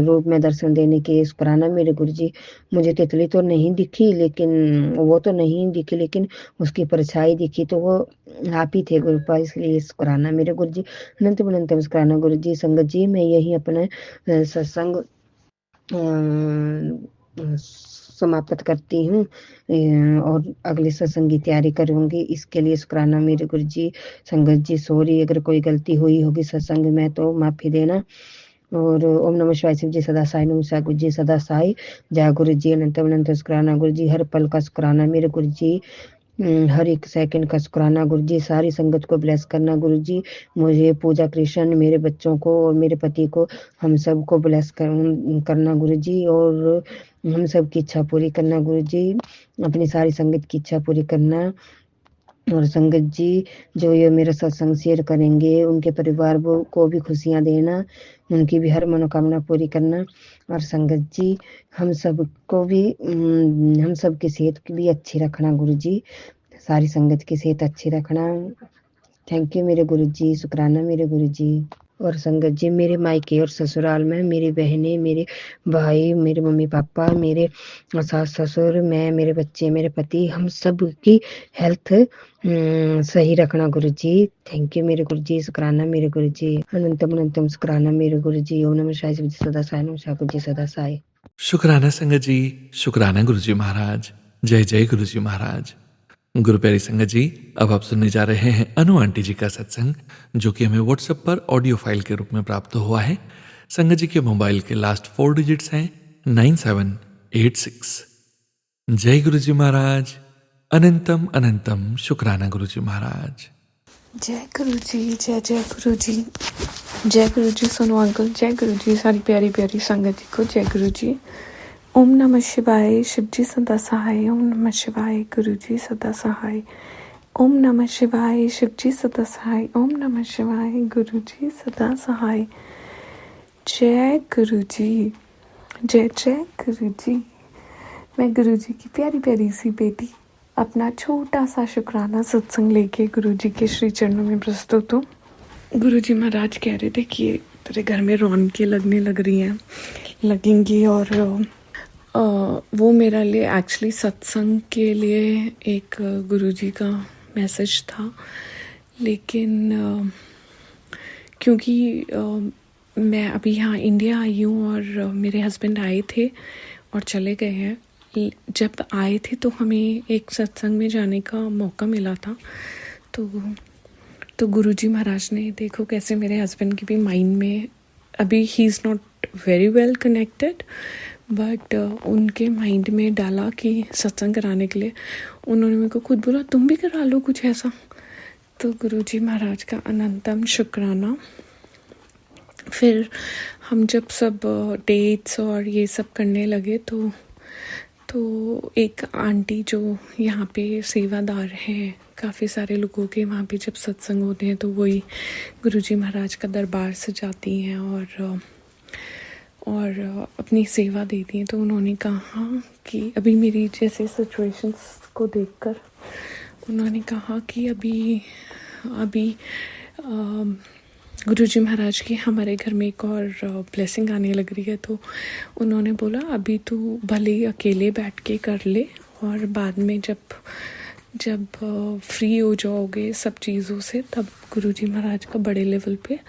रूप में दर्शन देने के शुक्राना मेरे गुरुजी। मुझे तितली तो नहीं दिखी, लेकिन उसकी परछाई दिखी, तो वो आप ही थे गुरुपा, इसलिए शुक्राना मेरे गुरुजी, अनंत अनंत शुक्राना गुरुजी। संगत जी, मैं यही अपना सत्संग समाप्त करती हूँ और अगले सत्संग की तैयारी करूँगी, इसके लिए शुक्राना मेरे गुरुजी। संगत जी सॉरी अगर कोई गलती हुई होगी सत्संग में तो माफ़ी देना। और ओम नमः शिवाय, शिव जी सदा साई, नमः शिवाय गुरु जी सदा साई, जय गुरु जी, अनंत अनंत शुक्राना गुरु जी, हर पल का शुक्राना मेरे गुरु जी, हर एक सेकंड का शुक्राना गुरु जी, सारी संगत को ब्लेस करना गुरु जी, मुझे पूजा कृष्ण, मेरे बच्चों को और मेरे पति को, हम सब को ब्लेस करना गुरु जी, और हम सब की इच्छा पूरी करना गुरु जी, अपनी सारी संगत की इच्छा पूरी करना। और संगत जी जो ये मेरा सत्संग शेयर करेंगे उनके परिवार को भी खुशियाँ देना, उनकी भी हर मनोकामना पूरी करना। और संगत जी हम सबको भी हम सब की सेहत भी अच्छी रखना गुरु जी, सारी संगत की सेहत अच्छी रखना। थैंक यू मेरे गुरु जी, शुक्राना मेरे गुरु जी। और संगत जी मेरे मायके और ससुराल में मेरी बहनें, मेरे भाई, मेरे मम्मी पापा, मेरे सास ससुर, मैं, मेरे बच्चे, मेरे पति, हम सब की हेल्थ सही रखना गुरु जी। थैंक यू मेरे गुरु जी, शुक्राना मेरे गुरु जी, अनंतम अनंतम शुक्राना मेरे गुरु जी। ओम नमः शिवाय, शिव जी सदा साई, नमः शिवाय गुरु जी सदा साई। शुक्राना संगत जी, शुक्राना गुरुजी महाराज, जय जय गुरुजी महाराज। गुरु प्यारी संगत जी, अब आप सुनने जा रहे हैं अनु आंटी जी का सत्संग, जो कि हमें व्हाट्सएप पर ऑडियो फाइल के रूप में प्राप्त हुआ है। संगत जी के मोबाइल के लास्ट 4 डिजिट्स हैं 9786। जय गुरुजी महाराज, अनंतम अनंतम शुक्राना गुरुजी महाराज। जय गुरु जी, जय जय गुरु जी, जय गुरु जी सोनू अंकल, जय गुरु जी सारी प्यारी प्यारी संगत जी को जय गुरु जी। ओम नमः शिवाय, शिव जी सदा सहाय। ओम नमः शिवाय, गुरु जी सदा सहाय। ओम नमः शिवाय, शिव जी सदा सहाय। ओम नमः शिवाय, गुरु जी सदा सहाय। जय गुरु जी, जय जय गुरु जी। मैं गुरु जी की प्यारी प्यारी सी बेटी अपना छोटा सा शुक्राना सत्संग लेके गुरु जी के श्री चरणों में प्रस्तुत हूँ। गुरु जी महाराज कह रहे थे कि तेरे घर में रौनकें लगने लग रही हैं, लगेंगी, और वो मेरे लिए एक्चुअली सत्संग के लिए एक गुरु जी का मैसेज था, लेकिन क्योंकि मैं अभी यहाँ इंडिया आई हूँ और मेरे हस्बैंड आए थे और चले गए हैं। जब आए थे तो हमें एक सत्संग में जाने का मौका मिला था, तो गुरुजी महाराज ने, देखो कैसे मेरे हस्बैंड की भी माइंड में अभी he is not very well connected, but उनके माइंड में डाला कि सत्संग कराने के लिए। उन्होंने मेरे को खुद बोला तुम भी करा लो कुछ ऐसा। तो गुरुजी महाराज का अनंतम शुक्राना। फिर हम जब सब डेट्स और ये सब करने लगे तो एक आंटी जो यहाँ पे सेवादार हैं, काफ़ी सारे लोगों के वहाँ पे जब सत्संग होते हैं तो वही गुरुजी महाराज का दरबार सजाती हैं और अपनी सेवा देती हैं। तो उन्होंने कहा कि अभी मेरी जैसे सिचुएशंस को देखकर उन्होंने कहा कि अभी गुरुजी महाराज की हमारे घर में एक और ब्लेसिंग आने लग रही है। तो उन्होंने बोला अभी तू भले ही अकेले बैठ के कर ले, और बाद में जब फ्री हो जाओगे सब चीज़ों से तब गुरुजी महाराज का बड़े लेवल पे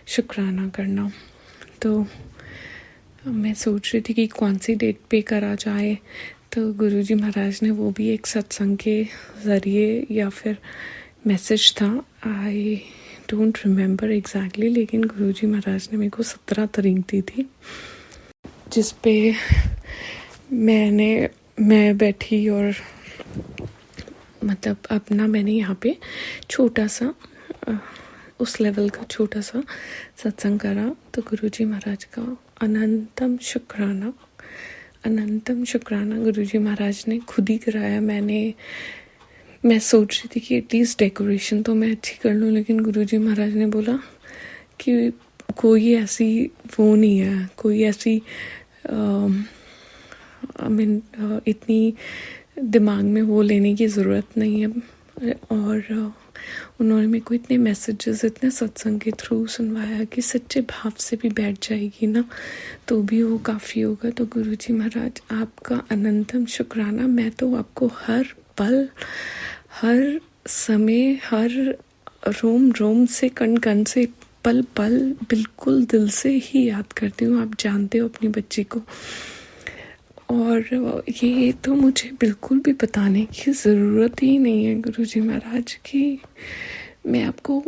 शुक्राना करना। तो मैं सोच रही थी कि कौन सी डेट पे करा जाए, तो गुरुजी महाराज ने वो भी एक सत्संग के ज़रिए या फिर मैसेज था, आई डोंट रिमेंबर एग्जैक्टली, लेकिन गुरुजी महाराज ने मेरे को 17 तारीख दी थी, जिस पे मैं बैठी और मतलब मैंने यहाँ पे छोटा सा उस लेवल का छोटा सा सत्संग करा। तो गुरुजी महाराज का अनंतम शुक्राना गुरुजी महाराज ने खुद ही कराया। मैं सोच रही थी कि एटलीस्ट डेकोरेशन तो मैं अच्छी कर लूँ, लेकिन गुरुजी महाराज ने बोला कि कोई ऐसी वो नहीं है, कोई ऐसी इतनी दिमाग में वो लेने की ज़रूरत नहीं है। और उन्होंने मेरे को इतने मैसेजेस इतने सत्संग के थ्रू सुनवाया कि सच्चे भाव से भी बैठ जाएगी ना तो भी वो काफ़ी होगा। तो गुरुजी महाराज आपका अनंतम शुक्राना। मैं तो आपको हर पल, हर समय, हर रोम रोम से, कण कण से, पल पल बिल्कुल दिल से ही याद करती हूँ। आप जानते हो अपनी बच्ची को, और ये तो मुझे बिल्कुल भी बताने की ज़रूरत ही नहीं है गुरुजी महाराज की। मैं आपको,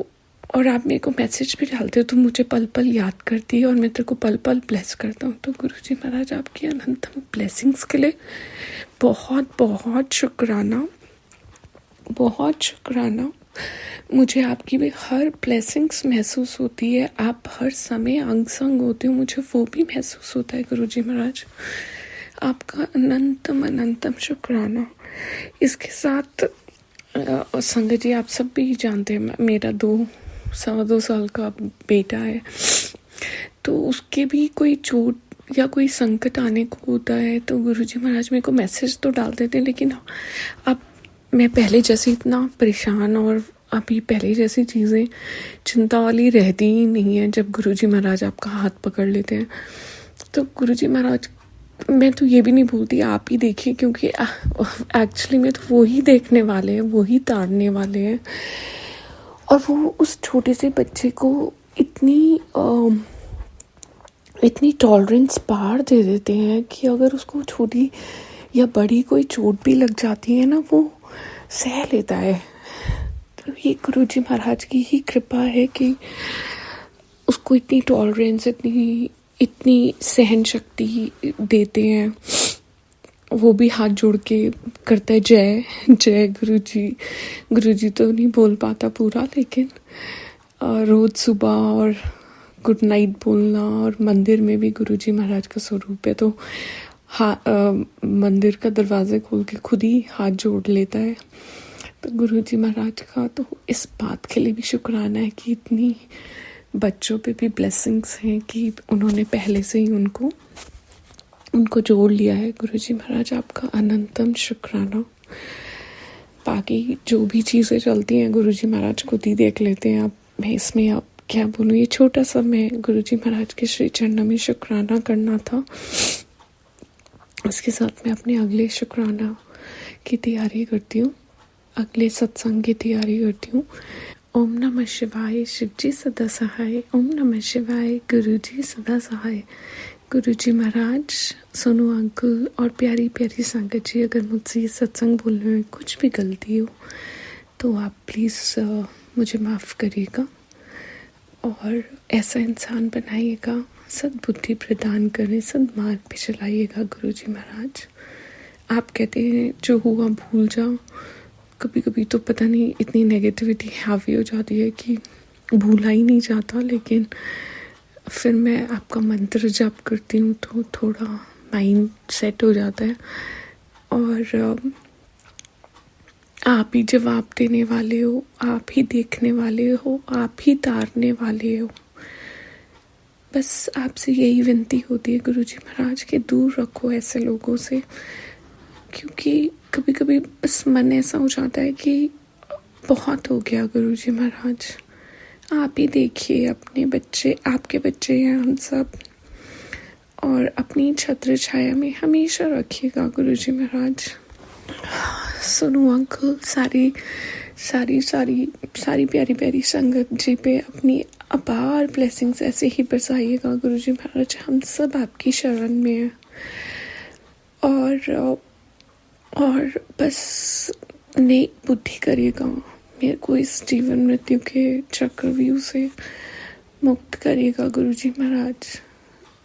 और आप मेरे को मैसेज भी डालते हो तो मुझे पल पल याद करती है और मैं तेरे को पल पल ब्लेस करता हूँ। तो गुरुजी महाराज आपकी अनंतम ब्लेसिंग्स के लिए बहुत बहुत शुक्राना, बहुत शुक्राना। मुझे आपकी भी हर ब्लेसिंग्स महसूस होती है, आप हर समय अंग संग होते हो, मुझे वो भी महसूस होता है गुरुजी महाराज। आपका अनंतम शुक्राना। इसके साथ संगत जी आप सब भी जानते हैं मेरा 2 साल का बेटा है, तो उसके भी कोई चोट या कोई संकट आने को होता है तो गुरुजी महाराज मेरे को मैसेज तो डाल देते हैं, लेकिन अब मैं पहले जैसे इतना परेशान और अभी पहले जैसी चीज़ें चिंता वाली रहती ही नहीं है जब गुरुजी महाराज आपका हाथ पकड़ लेते हैं। तो गुरुजी महाराज, मैं तो ये भी नहीं बोलती आप ही देखिए, क्योंकि एक्चुअली में तो वो ही देखने वाले हैं, वो ही तारने वाले हैं। और वो उस छोटे से बच्चे को इतनी टॉलरेंस पार दे देते हैं कि अगर उसको छोटी या बड़ी कोई चोट भी लग जाती है ना, वो सह लेता है। तो ये गुरुजी महाराज की ही कृपा है कि उसको इतनी टॉलरेंस, इतनी सहन शक्ति देते हैं। वो भी हाथ जोड़ के करता है जय जय गुरुजी। गुरुजी तो नहीं बोल पाता पूरा, लेकिन रोज़ सुबह और गुड नाइट बोलना, और मंदिर में भी गुरुजी महाराज का स्वरूप है तो मंदिर का दरवाज़े खोल के खुद ही हाथ जोड़ लेता है। तो गुरुजी महाराज का तो इस बात के लिए भी शुक्राना है कि इतनी बच्चों पे भी ब्लेसिंग्स हैं कि उन्होंने पहले से ही उनको जोड़ लिया है। गुरुजी महाराज आपका अनंतम शुक्राना। बाकी जो भी चीज़ें चलती हैं गुरुजी महाराज खुद ही देख लेते हैं। मैं इसमें अब क्या बोलूँ, ये छोटा सा मैं गुरुजी महाराज के श्री चरणों में शुक्राना करना था। इसके साथ मैं अपने अगले शुक्राना की तैयारी करती हूँ, अगले सत्संग की तैयारी करती हूँ। ओम नमः शिवाय, शिवजी सदा सहाय। ओम नमः शिवाय, गुरुजी सदा सहाय। गुरुजी महाराज, सोनू अंकल और प्यारी प्यारी संगत जी, अगर मुझसे ये सत्संग बोलने में कुछ भी गलती हो तो आप प्लीज़ मुझे माफ़ करिएगा और ऐसा इंसान बनाइएगा, सद्बुद्धि प्रदान करें, सद्मार्ग पे चलाइएगा। गुरुजी महाराज, आप कहते हैं जो हुआ भूल जाओ। कभी कभी तो पता नहीं इतनी नेगेटिविटी हावी हो जाती है कि भूला ही नहीं जाता, लेकिन फिर मैं आपका मंत्र जप करती हूँ तो थोड़ा माइंड सेट हो जाता है। और आप ही जवाब देने वाले हो, आप ही देखने वाले हो, आप ही तारने वाले हो। बस आपसे यही विनती होती है गुरुजी महाराज के दूर रखो ऐसे लोगों से, क्योंकि कभी कभी बस मन ऐसा हो जाता है कि बहुत हो गया। गुरुजी महाराज, आप ही देखिए, अपने बच्चे, आपके बच्चे हैं हम सब, और अपनी छत्र छाया में हमेशा रखिएगा गुरुजी महाराज। सोनू अंकल, सारी प्यारी प्यारी संगत जी पे अपनी अपार ब्लेसिंग्स ऐसे ही बरसाइएगा गुरुजी महाराज। हम सब आपकी शरण में हैं और बस नई बुद्धि करिएगा, मेरे को इस जीवन मृत्यु के चक्रव्यूह से मुक्त करिएगा गुरुजी महाराज।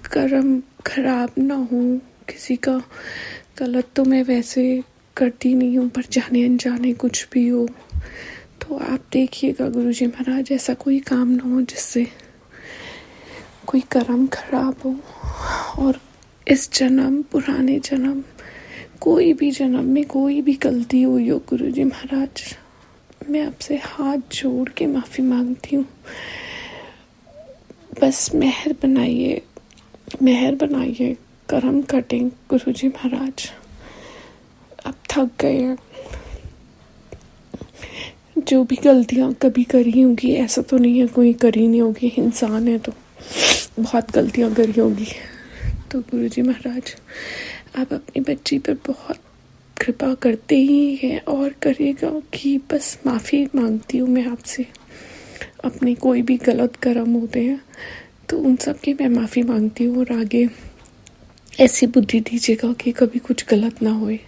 कर्म खराब ना हो किसी का, गलत तो मैं वैसे करती नहीं हूँ, पर जाने अनजाने कुछ भी हो तो आप देखिएगा गुरुजी महाराज, ऐसा कोई काम ना हो जिससे कोई कर्म खराब हो। और इस जन्म, पुराने जन्म, कोई भी जन्म में कोई भी गलती हुई हो गुरुजी महाराज, मैं आपसे हाथ जोड़ के माफ़ी मांगती हूँ। बस मेहर बनाइए, कर्म कटें गुरुजी महाराज। अब थक गए हैं, जो भी गलतियाँ कभी करी होंगी, ऐसा तो नहीं है कोई करी नहीं होगी, इंसान है तो बहुत गलतियाँ करी होगी। तो गुरुजी महाराज, आप अपनी बच्ची पर बहुत कृपा करते ही हैं और करिएगा कि बस माफ़ी मांगती हूँ मैं आपसे। अपने कोई भी गलत कर्म होते हैं तो उन सब की मैं माफ़ी मांगती हूँ, और आगे ऐसी बुद्धि दीजिएगा कि कभी कुछ गलत ना होए।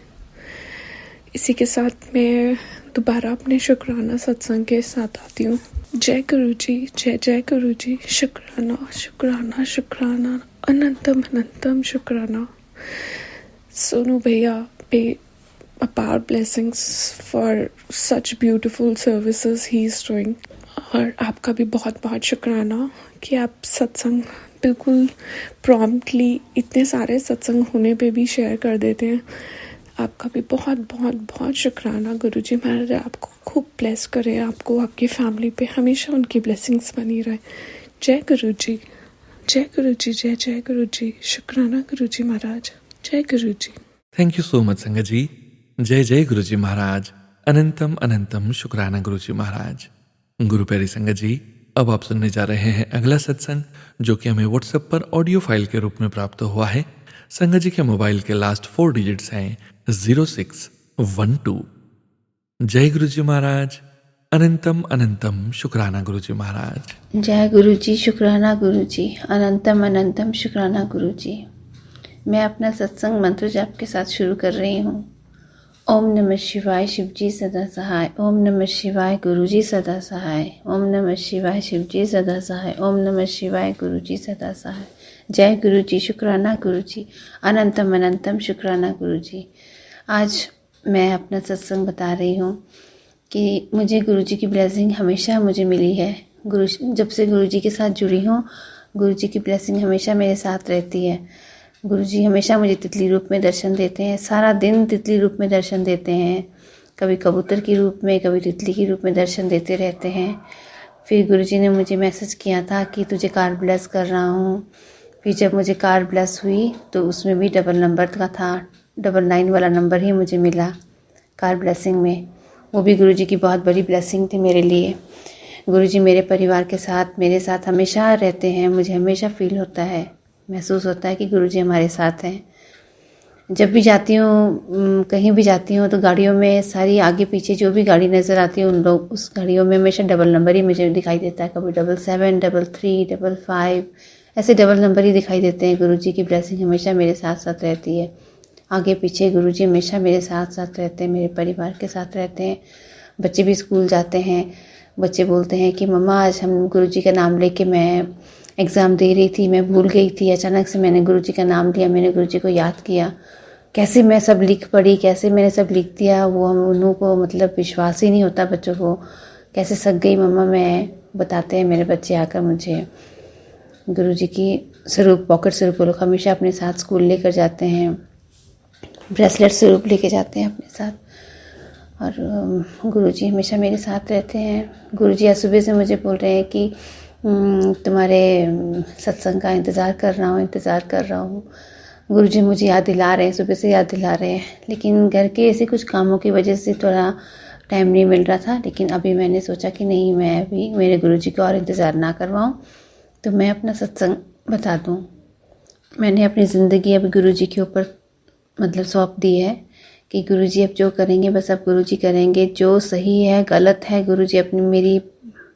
इसी के साथ मैं दोबारा अपने शुक्राना सत्संग के साथ आती हूँ। जय गुरुजी, जय जय गुरुजी। शुक्राना शुक्राना शुक्राना, अनंतम अनंतम शुक्राना। सोनू भैया पे अपार blessings for such beautiful services he is doing. और आपका भी बहुत बहुत शुक्राना कि आप सत्संग बिल्कुल प्रॉम्प्टली, इतने सारे सत्संग होने पे भी शेयर कर देते हैं। आपका भी बहुत बहुत बहुत शुक्राना। गुरुजी महाराज आपको खूब ब्लेस करें, आपको, आपकी फैमिली पे हमेशा उनकी ब्लेसिंग्स बनी रहे। जय गुरुजी, जय गुरुजी, जय जय गुरुजी। शुक्राना गुरुजी महाराज, जय गुरुजी। थैंक यू सो मच संगत जी। जय जय गुरुजी महाराज, अनंतम अनंतम शुक्राना गुरुजी महाराज। गुरु प्यारी संगत जी, अब आप सुनने जा रहे हैं अगला सत्संग, जो कि हमें व्हाट्सएप पर ऑडियो फाइल के रूप में प्राप्त हुआ है। संगत जी के मोबाइल के लास्ट 4 डिजिट्स हैं 0612। जय गुरुजी महाराज, अनंतम अनंतम शुक्राना गुरुजी महाराज। जय गुरुजी, शुक्राना गुरुजी, अनंतम अनंतम शुक्राना गुरुजी। मैं अपना सत्संग मंत्र जाप के साथ शुरू कर रही हूँ। ओम नमः शिवाय शिवजी सदा सहाय। ओम नमः शिवाय गुरुजी सदा सहाय। ओम नमः शिवाय शिवजी सदा सहाय। ओम नमः शिवाय गुरुजी सदा सहाय। जय गुरुजी, शुक्राना गुरुजी, अनंतम अनंतम शुक्राना गुरुजी। आज मैं अपना सत्संग बता रही हूँ कि मुझे गुरुजी की ब्लेसिंग हमेशा मुझे मिली है। जब से गुरुजी के साथ जुड़ी हूँ, गुरुजी की ब्लेसिंग हमेशा मेरे साथ रहती है। गुरुजी हमेशा मुझे तितली रूप में दर्शन देते हैं, सारा दिन तितली रूप में दर्शन देते हैं। कभी कबूतर के रूप में, कभी तितली के रूप में दर्शन देते रहते हैं। फिर गुरुजी ने मुझे मैसेज किया था कि तुझे कार ब्लेस कर रहा हूँ। फिर जब मुझे कार ब्लेस हुई तो उसमें भी डबल नंबर का था, 99 वाला नंबर ही मुझे मिला कार ब्लेसिंग में। वो भी गुरुजी की बहुत बड़ी ब्लेसिंग थी मेरे लिए। गुरुजी मेरे परिवार के साथ, मेरे साथ हमेशा रहते हैं। मुझे हमेशा फील होता है, महसूस होता है कि गुरुजी हमारे साथ हैं। जब भी जाती हूँ, कहीं भी जाती हूँ, तो गाड़ियों में सारी आगे पीछे जो भी गाड़ी नज़र आती है उस गाड़ियों में हमेशा डबल नंबर ही मुझे दिखाई देता है। कभी 77, 33, 55 ऐसे डबल नंबर ही दिखाई देते हैं। गुरुजी की ब्लेसिंग हमेशा मेरे साथ साथ रहती है। आगे पीछे गुरुजी हमेशा मेरे साथ साथ रहते हैं, मेरे परिवार के साथ रहते हैं। बच्चे भी स्कूल जाते हैं, बच्चे बोलते हैं कि मम्मा आज हम गुरुजी का नाम लेके मैं एग्ज़ाम दे रही थी, मैं भूल गई थी, अचानक से मैंने गुरुजी का नाम लिया, मैंने गुरुजी को याद किया, कैसे मैं सब लिख पढ़ी, कैसे मैंने सब लिख दिया। वो हम उन्हों को मतलब विश्वास ही नहीं होता बच्चों को, कैसे सक गई मम्मा मैं। बताते हैं मेरे बच्चे आकर मुझे। गुरुजी की स्वरूप, पॉकेट स्वरूप वो लोग हमेशा अपने साथ स्कूल लेकर जाते हैं। ब्रेसलेट स्वरूप लेके जाते हैं अपने साथ। और गुरुजी हमेशा मेरे साथ रहते हैं। गुरुजी आज सुबह से मुझे बोल रहे हैं कि तुम्हारे सत्संग का इंतज़ार कर रहा हूँ। गुरुजी मुझे याद दिला रहे हैं, सुबह से याद दिला रहे हैं। लेकिन घर के ऐसे कुछ कामों की वजह से थोड़ा टाइम नहीं मिल रहा था। लेकिन अभी मैंने सोचा कि नहीं, मैं अभी मेरे गुरुजी को और इंतज़ार ना करवाऊँ, तो मैं अपना सत्संग बता दूँ। मैंने अपनी ज़िंदगी अब गुरुजी के ऊपर मतलब सौंप दी है कि गुरुजी अब जो करेंगे बस अब गुरुजी करेंगे। जो सही है गलत है गुरुजी अपनी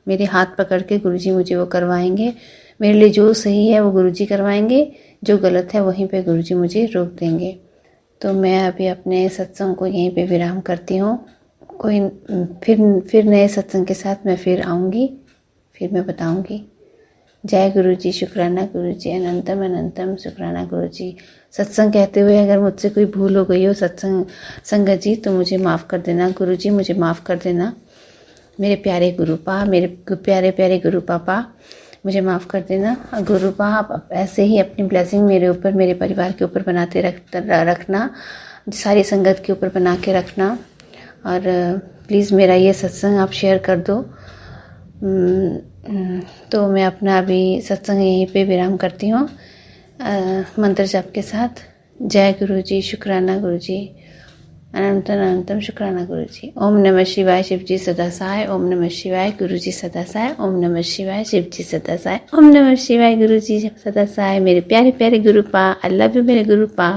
मेरे हाथ पकड़ के गुरुजी मुझे वो करवाएंगे। मेरे लिए जो सही है वो गुरुजी करवाएंगे, जो गलत है वहीं पे गुरुजी मुझे रोक देंगे। तो मैं अभी अपने सत्संग को यहीं पे विराम करती हूँ। कोई फिर नए सत्संग के साथ मैं फिर आऊँगी, फिर मैं बताऊँगी। जय गुरुजी, शुक्राना गुरुजी, अनंतम अनंतम शुक्राना गुरुजी। सत्संग कहते हुए अगर मुझसे कोई भूल हो गई हो संगत जी, तो मुझे माफ़ कर देना। गुरुजी मुझे माफ़ कर देना। मेरे प्यारे गुरुपा, मेरे प्यारे प्यारे गुरु पापा, मुझे माफ़ कर देना। गुरुपा आप ऐसे ही अपनी ब्लेसिंग मेरे ऊपर, मेरे परिवार के ऊपर बनाते रखना, सारी संगत के ऊपर बना के रखना। और प्लीज़ मेरा ये सत्संग आप शेयर कर दो। तो मैं अपना अभी सत्संग यहीं पे विराम करती हूँ मंत्र जाप के साथ। जय गुरुजी, शुक्राना गुरुजी, अनंतम अनंतम शुक्राना गुरुजी। ओम नमः शिवाय शिवजी सदा सहाय। ओम नमः शिवाय गुरुजी सदा सहाय। ओम नमः शिवाय शिवजी सदा सहाय। ओम नमः शिवाय गुरुजी सदा सहाय। मेरे प्यारे प्यारे गुरुपा, आई लव यू मेरे गुरुपा,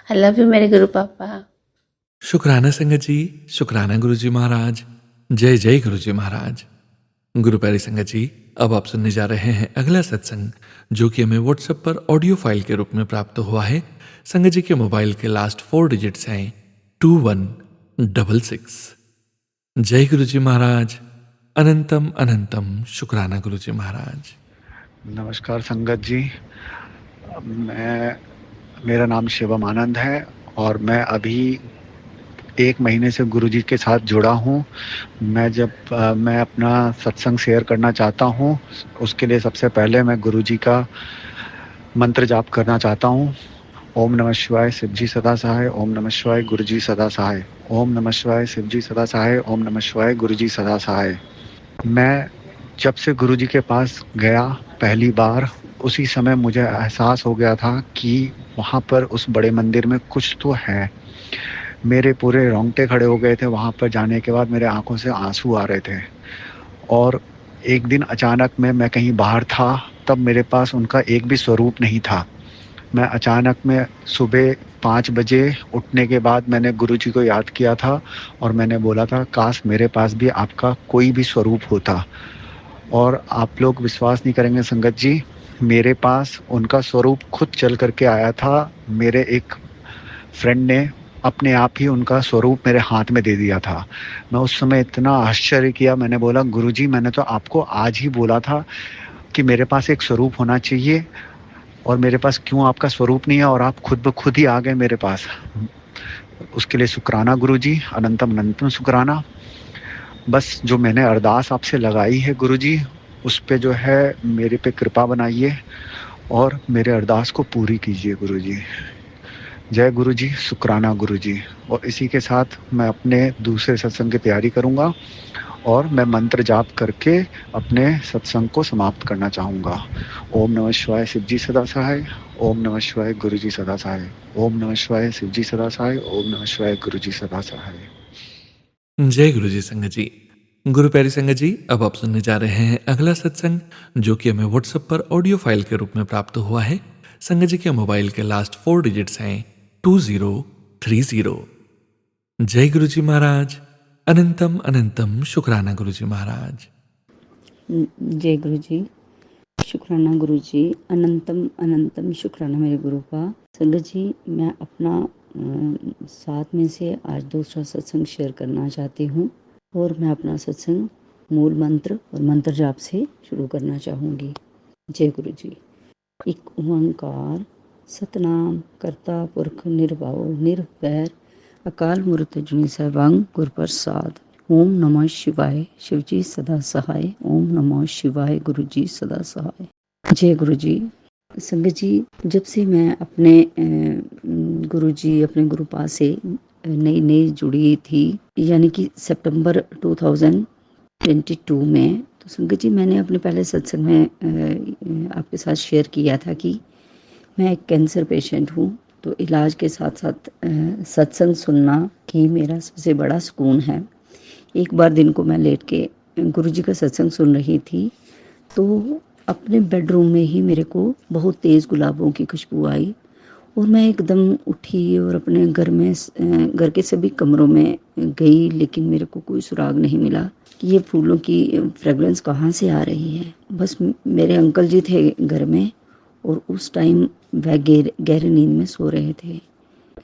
आई लव यू मेरे गुरु पापा। शुक्राना संगत जी, शुक्राना गुरुजी महाराज। जय जय गुरुजी महाराज। गुरु प्यारी संगत जी, अब आप सुनने जा रहे हैं अगला सत्संग, जो कि हमें व्हाट्सएप पर ऑडियो फाइल के रूप में प्राप्त हुआ है। संगत जी के मोबाइल के लास्ट 4 डिजिट्स हैं 2166। जय गुरुजी महाराज, अनंतम अनंतम शुक्राना गुरुजी महाराज। नमस्कार संगत जी, मेरा नाम शिवम आनंद है और मैं अभी 1 महीने से गुरुजी के साथ जुड़ा हूँ। मैं अपना सत्संग शेयर करना चाहता हूँ, उसके लिए सबसे पहले मैं गुरुजी का मंत्र जाप करना चाहता हूँ। ओम नमः शिवाय शिवजी सदा सहाय। ओम नमः शिवाय गुरुजी सदा सहाय। ओम नमः शिवाय शिवजी सदा सहाय। ओम नमः शिवाय गुरुजी सदा सहाय। मैं जब से गुरुजी के पास गया पहली बार, उसी समय मुझे एहसास हो गया था कि वहाँ पर उस बड़े मंदिर में कुछ तो है। मेरे पूरे रोंगटे खड़े हो गए थे। वहाँ पर जाने के बाद मेरे आंखों से आंसू आ रहे थे। और एक दिन अचानक मैं कहीं बाहर था, तब मेरे पास उनका एक भी स्वरूप नहीं था। मैं अचानक में सुबह 5 बजे उठने के बाद मैंने गुरुजी को याद किया था और मैंने बोला था, काश मेरे पास भी आपका कोई भी स्वरूप होता। और आप लोग विश्वास नहीं करेंगे संगत जी, मेरे पास उनका स्वरूप खुद चल करके आया था। मेरे एक फ्रेंड ने अपने आप ही उनका स्वरूप मेरे हाथ में दे दिया था। मैं उस समय इतना आश्चर्य किया, मैंने बोला गुरुजी मैंने तो आपको आज ही बोला था कि मेरे पास एक स्वरूप होना चाहिए और मेरे पास क्यों आपका स्वरूप नहीं है और आप खुद ब खुद ही आ गए मेरे पास। उसके लिए शुक्राना गुरुजी, अनंतम अनंतम शुक्राना। बस जो मैंने अरदास आपसे लगाई है गुरुजी, उस पे जो है मेरे पे कृपा बनाइए और मेरे अरदास को पूरी कीजिए गुरुजी। जय गुरुजी, शुक्राना गुरुजी। और इसी के साथ मैं अपने दूसरे सत्संग की तैयारी करूँगा और मैं मंत्र जाप करके अपने सत्संग को समाप्त करना चाहूँगा। ओम नमः शिवाय, शिव जी सदा सहाय। ओम नमः शिवाय, गुरु जी सदा सहाय। ओम नमः शिवाय, शिव जी सदा सहाय। ओम नमः शिवाय, गुरु जी सदा सहाय। जय गुरु जी संगत जी। गुरु प्यारी संगत जी, अब आप सुनने जा रहे हैं अगला सत्संग, जो कि हमें व्हाट्सएप पर ऑडियो फाइल के रूप में प्राप्त हुआ है। संगत जी के मोबाइल के लास्ट 4 डिजिट्स हैं 2030। जय गुरु जी महाराज, अनंतम अनंतम शुक्राना गुरु जी महाराज। जय गुरु जी, शुक्राना गुरु जी, अनंतम अनंतम शुक्राना मेरे गुरु का। संगत जी, मैं अपना 7 में से आज दूसरा सत्संग शेयर करना चाहती हूँ और मैं अपना सत्संग मूल मंत्र और मंत्र जाप से शुरू करना चाहूँगी। जय गुरु जी। एक ओंकार सतनाम करता पुरख निर्भव निर्वैर अकाल मूर्त जुनी सर्वंग गुर प्रसाद। ओम नमः शिवाय, शिव जी सदा सहाय। ओम नमः शिवाय, गुरु जी सदा सहाय। जय गुरु जी। संगत जी, जब से मैं अपने गुरु जी, अपने गुरु पास से नई जुड़ी थी, यानी कि सितंबर 2022 में, तो संगत जी मैंने अपने पहले सत्संग में आपके साथ शेयर किया था कि मैं एक कैंसर पेशेंट हूँ, तो इलाज के साथ साथ सत्संग सुनना ही मेरा सबसे बड़ा सुकून है। एक बार दिन को मैं लेट के गुरुजी का सत्संग सुन रही थी, तो अपने बेडरूम में ही मेरे को बहुत तेज़ गुलाबों की खुशबू आई और मैं एकदम उठी और अपने घर के सभी कमरों में गई, लेकिन मेरे को कोई सुराग नहीं मिला कि ये फूलों की फ्रेगरेंस कहाँ से आ रही है। बस मेरे अंकल जी थे घर में और उस टाइम वह गहरी नींद में सो रहे थे,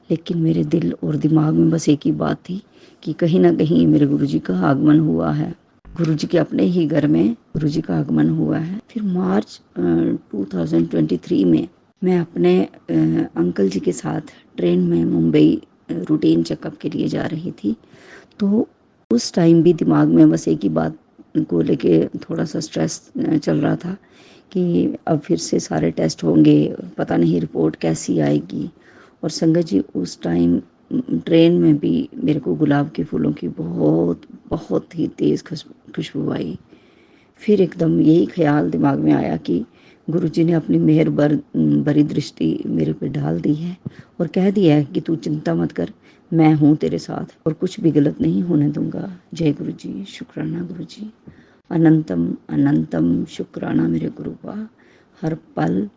लेकिन मेरे दिल और दिमाग में बस एक ही बात थी कि कहीं ना कहीं मेरे गुरुजी का आगमन हुआ है, गुरुजी के अपने ही घर में गुरुजी का आगमन हुआ है। फिर मार्च 2023 में मैं अपने अंकल जी के साथ ट्रेन में मुंबई रूटीन चेकअप के लिए जा रही थी, तो उस टाइम भी दिमाग में बस एक ही बात को लेके थोड़ा सा स्ट्रेस चल रहा था कि अब फिर से सारे टेस्ट होंगे, पता नहीं रिपोर्ट कैसी आएगी। और संगत जी, उस टाइम ट्रेन में भी मेरे को गुलाब के फूलों की बहुत ही तेज़ खुशबू आई। फिर एकदम यही ख्याल दिमाग में आया कि गुरुजी ने अपनी मेहर भरी दृष्टि मेरे पे डाल दी है और कह दिया है कि तू चिंता मत कर, मैं हूँ तेरे साथ और कुछ भी गलत नहीं होने दूंगा। जय गुरु जी, शुक्राना गुरु जी, अनंतम अनंतम शुक्राना मेरे गुरु का, हर पल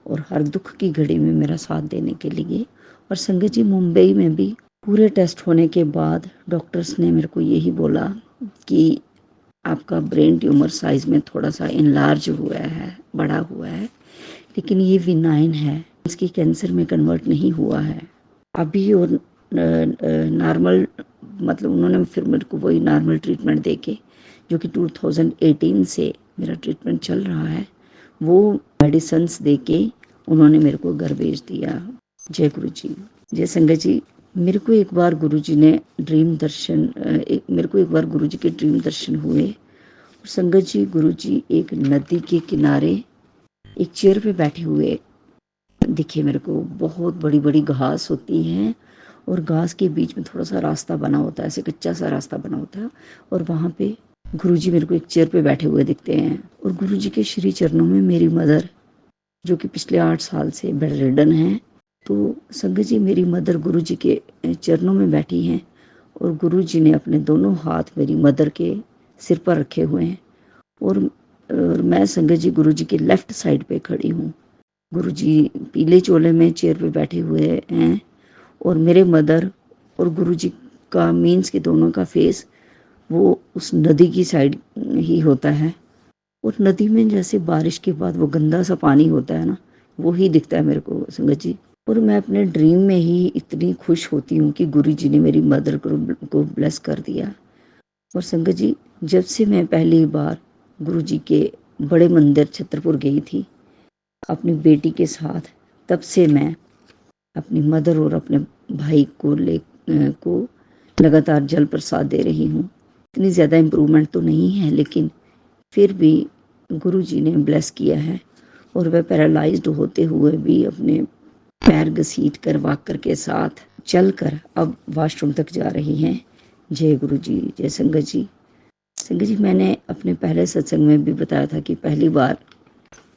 और हर दुख की घड़ी में मेरा साथ देने के लिए। और संगत जी, मुंबई में भी पूरे टेस्ट होने के बाद डॉक्टर्स ने मेरे को यही बोला कि आपका ब्रेन ट्यूमर साइज में थोड़ा सा इनलार्ज हुआ है, बड़ा हुआ है, लेकिन ये विनाइन है, इसकी कैंसर में कन्वर्ट नहीं हुआ है अभी। और नॉर्मल, मतलब उन्होंने फिर मेरे को वही नॉर्मल ट्रीटमेंट देके, जो कि 2018 से मेरा ट्रीटमेंट चल रहा है, वो मेडिसिन्स देके उन्होंने मेरे को घर भेज दिया। जय गुरु जी। जय संगत जी, मेरे को एक बार गुरुजी के ड्रीम दर्शन हुए। और संगत जी, गुरुजी एक नदी के किनारे एक चेयर पे बैठे हुए दिखे मेरे को। बहुत बड़ी बड़ी घास होती है और घास के बीच में थोड़ा सा रास्ता बना होता है, ऐसे कच्चा सा रास्ता बना होता है, और वहाँ पे गुरुजी मेरे को एक चेयर पे बैठे हुए दिखते हैं। और गुरुजी के श्री चरणों में मेरी मदर, जो कि पिछले 8 साल से बेड रिडन है, तो संगत जी मेरी मदर गुरुजी के चरणों में बैठी हैं और गुरुजी ने अपने दोनों हाथ मेरी मदर के सिर पर रखे हुए हैं और मैं संगत जी गुरुजी के लेफ्ट साइड पे खड़ी हूँ। गुरुजी पीले चोले में चेयर पे बैठे हुए हैं और मेरे मदर और गुरुजी का मीन्स के दोनों का फेस वो उस नदी की साइड ही होता है। और नदी में जैसे बारिश के बाद वो गंदा सा पानी होता है ना, वो ही दिखता है मेरे को संगत जी। और मैं अपने ड्रीम में ही इतनी खुश होती हूँ कि गुरु जी ने मेरी मदर को ब्लेस कर दिया। और संगत जी, जब से मैं पहली बार गुरु जी के बड़े मंदिर छतरपुर गई थी अपनी बेटी के साथ, तब से मैं अपनी मदर और अपने भाई को लगातार जल प्रसाद दे रही हूँ। इतनी ज़्यादा इम्प्रूवमेंट तो नहीं है, लेकिन फिर भी गुरु जी ने ब्लेस किया है। और वह पैरालाइज्ड होते हुए भी अपने पैर घसीट कर वॉकर के साथ चलकर अब वॉशरूम तक जा रही हैं। जय गुरु जी, जय संगत जी। संगत जी, मैंने अपने पहले सत्संग में भी बताया था कि पहली बार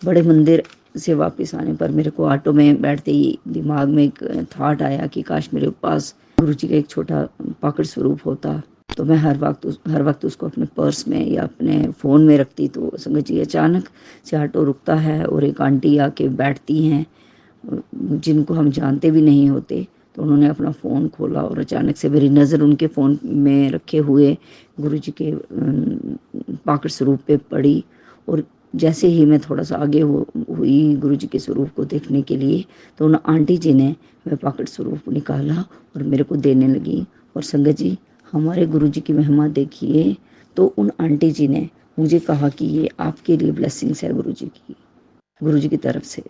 बड़े मंदिर से वापस आने पर मेरे को ऑटो में बैठते ही दिमाग में एक थॉट आया कि काश मेरे पास गुरु जी का एक छोटा पॉकेट स्वरूप होता, तो मैं हर वक्त उसको अपने पर्स में या अपने फ़ोन में रखती। तो संगत जी, अचानक से ऑटो रुकता है और एक आंटी आके बैठती हैं जिनको हम जानते भी नहीं होते। तो उन्होंने अपना फ़ोन खोला और अचानक से मेरी नज़र उनके फ़ोन में रखे हुए गुरु जी के पॉकेट स्वरूप पे पड़ी। और जैसे ही मैं थोड़ा सा आगे हुई गुरु जी के स्वरूप को देखने के लिए, तो उन आंटी जी ने वह पॉकेट स्वरूप निकाला और मेरे को देने लगी। और संगत जी, हमारे गुरु जी की महिमा देखिए, तो उन आंटी जी ने मुझे कहा कि ये आपके लिए ब्लेसिंग्स है गुरु जी की तरफ से।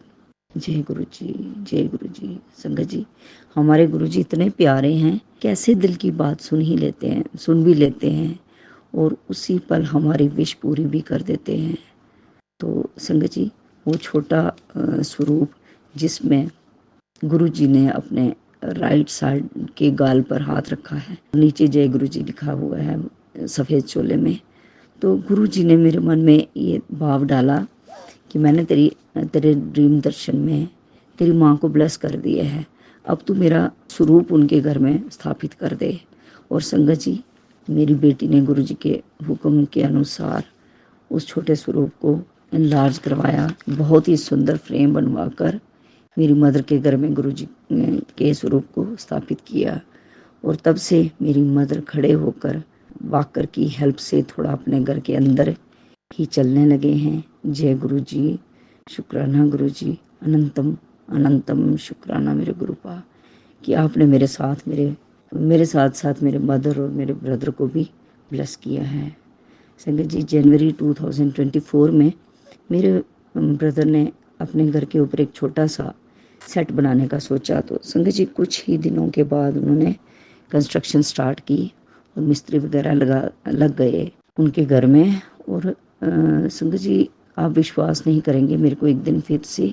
जय गुरु जी, जय गुरु जी। संगत जी, हमारे गुरु जी इतने प्यारे हैं, कैसे दिल की बात सुन भी लेते हैं और उसी पल हमारी विश पूरी भी कर देते हैं। तो संगत जी, वो छोटा स्वरूप जिसमें गुरु जी ने अपने राइट साइड के गाल पर हाथ रखा है, नीचे जय गुरु जी लिखा हुआ है सफ़ेद चोले में। तो गुरु जी ने मेरे मन में ये भाव डाला कि मैंने तेरे ड्रीम दर्शन में तेरी माँ को ब्लेस कर दिया है, अब तू मेरा स्वरूप उनके घर में स्थापित कर दे। और संगत जी, मेरी बेटी ने गुरु जी के हुक्म के अनुसार उस छोटे स्वरूप को एनलार्ज करवाया, बहुत ही सुंदर फ्रेम बनवाकर मेरी मदर के घर में गुरु जी के स्वरूप को स्थापित किया। और तब से मेरी मदर खड़े होकर वॉकर की हेल्प से थोड़ा अपने घर के अंदर ही चलने लगे हैं। जय गुरु जी, शुक्राना गुरु जी, अनंतम अनंतम शुक्राना मेरे गुरुपा कि आपने मेरे साथ मेरे मदर और मेरे ब्रदर को भी ब्लेस किया है। संगत जी, जनवरी 2024 में मेरे ब्रदर ने अपने घर के ऊपर एक छोटा सा सेट बनाने का सोचा। तो संगत जी, कुछ ही दिनों के बाद उन्होंने कंस्ट्रक्शन स्टार्ट की और मिस्त्री वगैरह लग गए उनके घर में। और संगत जी, आप विश्वास नहीं करेंगे, मेरे को एक दिन फिर से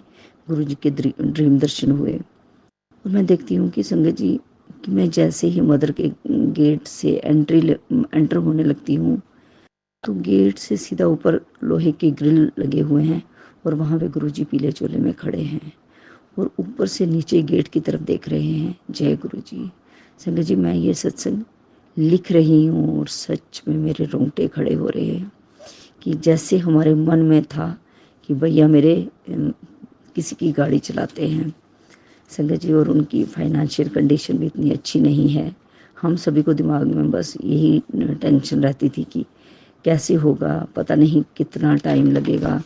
गुरु जी के ड्रीम दर्शन हुए। और मैं देखती हूँ कि संगत जी, कि मैं जैसे ही मदर के गेट से एंटर होने लगती हूँ, तो गेट से सीधा ऊपर लोहे के ग्रिल लगे हुए हैं और वहाँ पे गुरु जी पीले चोले में खड़े हैं और ऊपर से नीचे गेट की तरफ देख रहे हैं। जय गुरु जी। संगत जी, मैं ये सत्संग लिख रही हूँ और सच में मेरे रोंगटे खड़े हो रहे हैं कि जैसे हमारे मन में था कि भैया मेरे किसी की गाड़ी चलाते हैं संगत जी, और उनकी फाइनेंशियल कंडीशन भी इतनी अच्छी नहीं है। हम सभी को दिमाग में बस यही टेंशन रहती थी कि कैसे होगा, पता नहीं कितना टाइम लगेगा,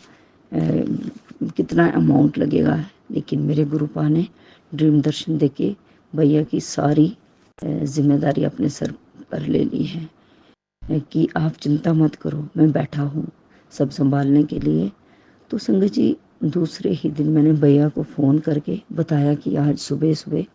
कितना अमाउंट लगेगा। लेकिन मेरे गुरुपा ने ड्रीम दर्शन देके भैया की सारी जिम्मेदारी अपने सर पर ले ली है कि आप चिंता मत करो, मैं बैठा हूँ सब संभालने के लिए। तो संगत जी, दूसरे ही दिन मैंने भैया को फ़ोन करके बताया कि आज सुबह सुबह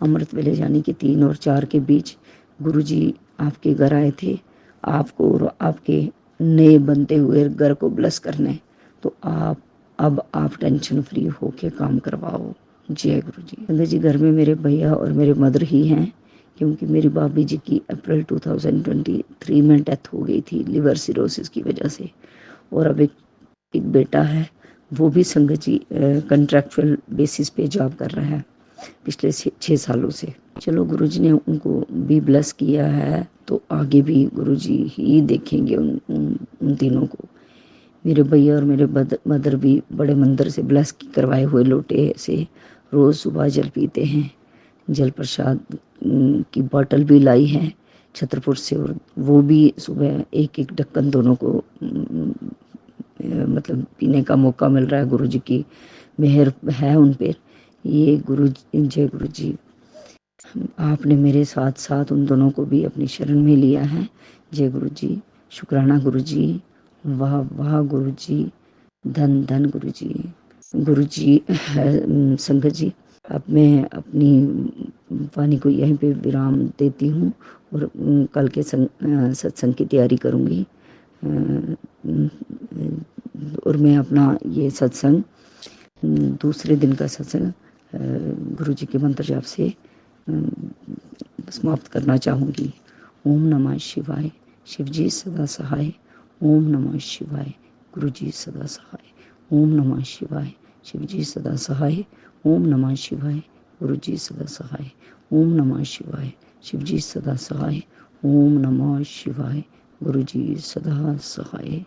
अमृत वेले यानी कि 3 और 4 के बीच गुरुजी आपके घर आए थे, आपको और आपके नए बनते हुए घर को ब्लेस करने। तो आप टेंशन फ्री होके काम करवाओ। जय गुरु जी। संगत जी, घर में मेरे भैया और मेरे मदर ही हैं, क्योंकि मेरी भाभी जी की अप्रैल 2023 में डेथ हो गई थी लिवर सिरोसिस की वजह से। और अब एक बेटा है, वो भी संगत जी कंट्रैक्चुअल बेसिस पे जॉब कर रहा है पिछले 6 सालों से। चलो, गुरुजी ने उनको भी ब्लेस किया है, तो आगे भी गुरुजी ही देखेंगे उन तीनों को। मेरे भैया और मेरे मदर भी बड़े मंदिर से ब्लेस करवाए हुए लोटे से रोज़ सुबह जल पीते हैं। जल प्रसाद की बोतल भी लाई है छतरपुर से, और वो भी सुबह एक ढक्कन दोनों को मतलब पीने का मौका मिल रहा है। गुरुजी की मेहर है उन पर ये जय गुरु जी, आपने मेरे साथ साथ उन दोनों को भी अपनी शरण में लिया है। जय गुरु जी, शुक्राना गुरु जी, वाह वाह गुरु जी, धन धन गुरु जी। गुरु जी, संगत जी, अब मैं अपनी वाणी को यहीं पे विराम देती हूँ और कल के सत्संग की तैयारी करूँगी। और मैं अपना ये सत्संग दूसरे दिन का सत्संग गुरु जी के मंत्र जाप से समाप्त करना चाहूँगी। ओम नमः शिवाय, शिव जी सदा सहाय। ओम नमः शिवाय, गुरु जी सदा सहाय। ओम नमः शिवाय, शिव जी सदा सहाय। ओम नमः शिवाय, गुरु जी सदा सहाय। ओम नमः शिवाय, शिव जी सदा सहाय। ओम नमः शिवाय, गुरु जी सदा सहाय।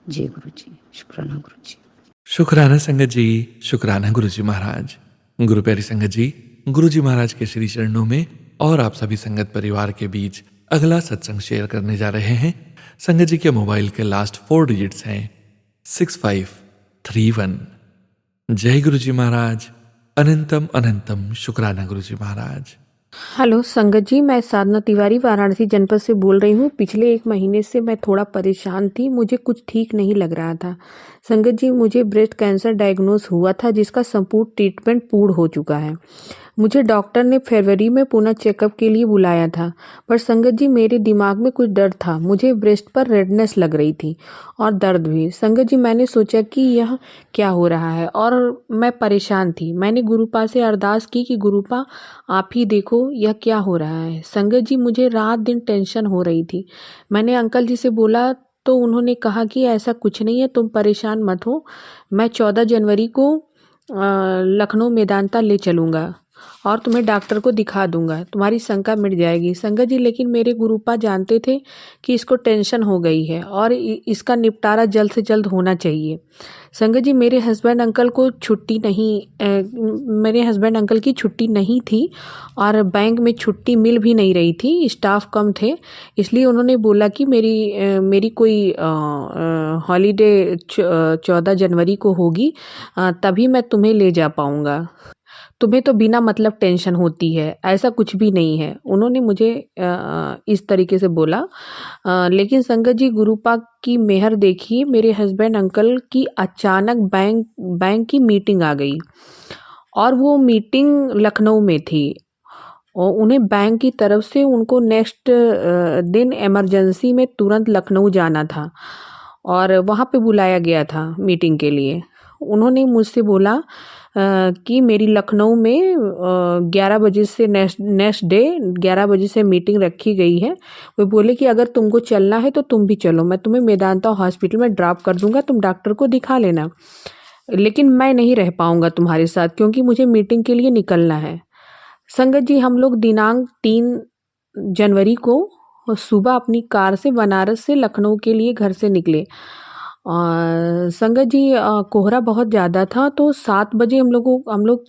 जय गुरु जी, शुक्राना गुरु जी। शुक्राना संगत जी, शुक्राना गुरु जी महाराज। गुरु प्यारी संगत जी, गुरु जी महाराज के श्री चरणों में और आप सभी संगत परिवार के बीच अगला सत्संग शेयर करने जा रहे हैं। संगत जी के मोबाइल के लास्ट 4 डिजिट्स हैं 6531। जय गुरु जी महाराज, अनंतम अनंतम शुक्राना गुरु जी महाराज। हेलो संगत जी, मैं साधना तिवारी वाराणसी जनपद से बोल रही हूँ। पिछले 1 महीने से मैं थोड़ा परेशान थी, मुझे कुछ ठीक नहीं लग रहा था। संगत जी, मुझे ब्रेस्ट कैंसर डायग्नोस हुआ था, जिसका संपूर्ण ट्रीटमेंट पूर्ण हो चुका है। मुझे डॉक्टर ने फरवरी में पुनः चेकअप के लिए बुलाया था, पर संगत जी मेरे दिमाग में कुछ डर था। मुझे ब्रेस्ट पर रेडनेस लग रही थी और दर्द भी। संगत जी, मैंने सोचा कि यह क्या हो रहा है और मैं परेशान थी। मैंने गुरुपा से अरदास की कि गुरुपा आप ही देखो यह क्या हो रहा है। संगत जी, मुझे रात दिन टेंशन हो रही थी। मैंने अंकल जी से बोला तो उन्होंने कहा कि ऐसा कुछ नहीं है, तुम परेशान मत हो, मैं 14 जनवरी को लखनऊ मेदांता ले चलूँगा और तुम्हें डॉक्टर को दिखा दूंगा, तुम्हारी शंका मिट जाएगी। संगत जी, लेकिन मेरे गुरुपा जानते थे कि इसको टेंशन हो गई है और इसका निपटारा जल्द से जल्द होना चाहिए। संगत जी, मेरे हस्बैंड अंकल की छुट्टी नहीं थी और बैंक में छुट्टी मिल भी नहीं रही थी, स्टाफ कम थे। इसलिए उन्होंने बोला कि मेरी कोई हॉलीडे 14 जनवरी को होगी, तभी मैं तुम्हें ले जा पाऊँगा। तुम्हें तो बिना मतलब टेंशन होती है, ऐसा कुछ भी नहीं है। उन्होंने मुझे इस तरीके से बोला। लेकिन संगत जी, गुरुपा की मेहर देखिए, मेरे हस्बैंड अंकल की अचानक बैंक की मीटिंग आ गई और वो मीटिंग लखनऊ में थी और उन्हें बैंक की तरफ से उनको नेक्स्ट दिन इमरजेंसी में तुरंत लखनऊ जाना था और वहाँ पे बुलाया गया था मीटिंग के लिए। उन्होंने मुझसे बोला कि मेरी लखनऊ में 11 बजे से नेक्स्ट डे 11 बजे से मीटिंग रखी गई है। वो बोले कि अगर तुमको चलना है तो तुम भी चलो, मैं तुम्हें मेदांता हॉस्पिटल में ड्रॉप कर दूंगा, तुम डॉक्टर को दिखा लेना। लेकिन मैं नहीं रह पाऊंगा तुम्हारे साथ क्योंकि मुझे मीटिंग के लिए निकलना है। संगत जी, हम लोग दिनांक 3 जनवरी को सुबह अपनी कार से बनारस से लखनऊ के लिए घर से निकले। संगत जी, कोहरा बहुत ज़्यादा था तो 7 बजे हम लोग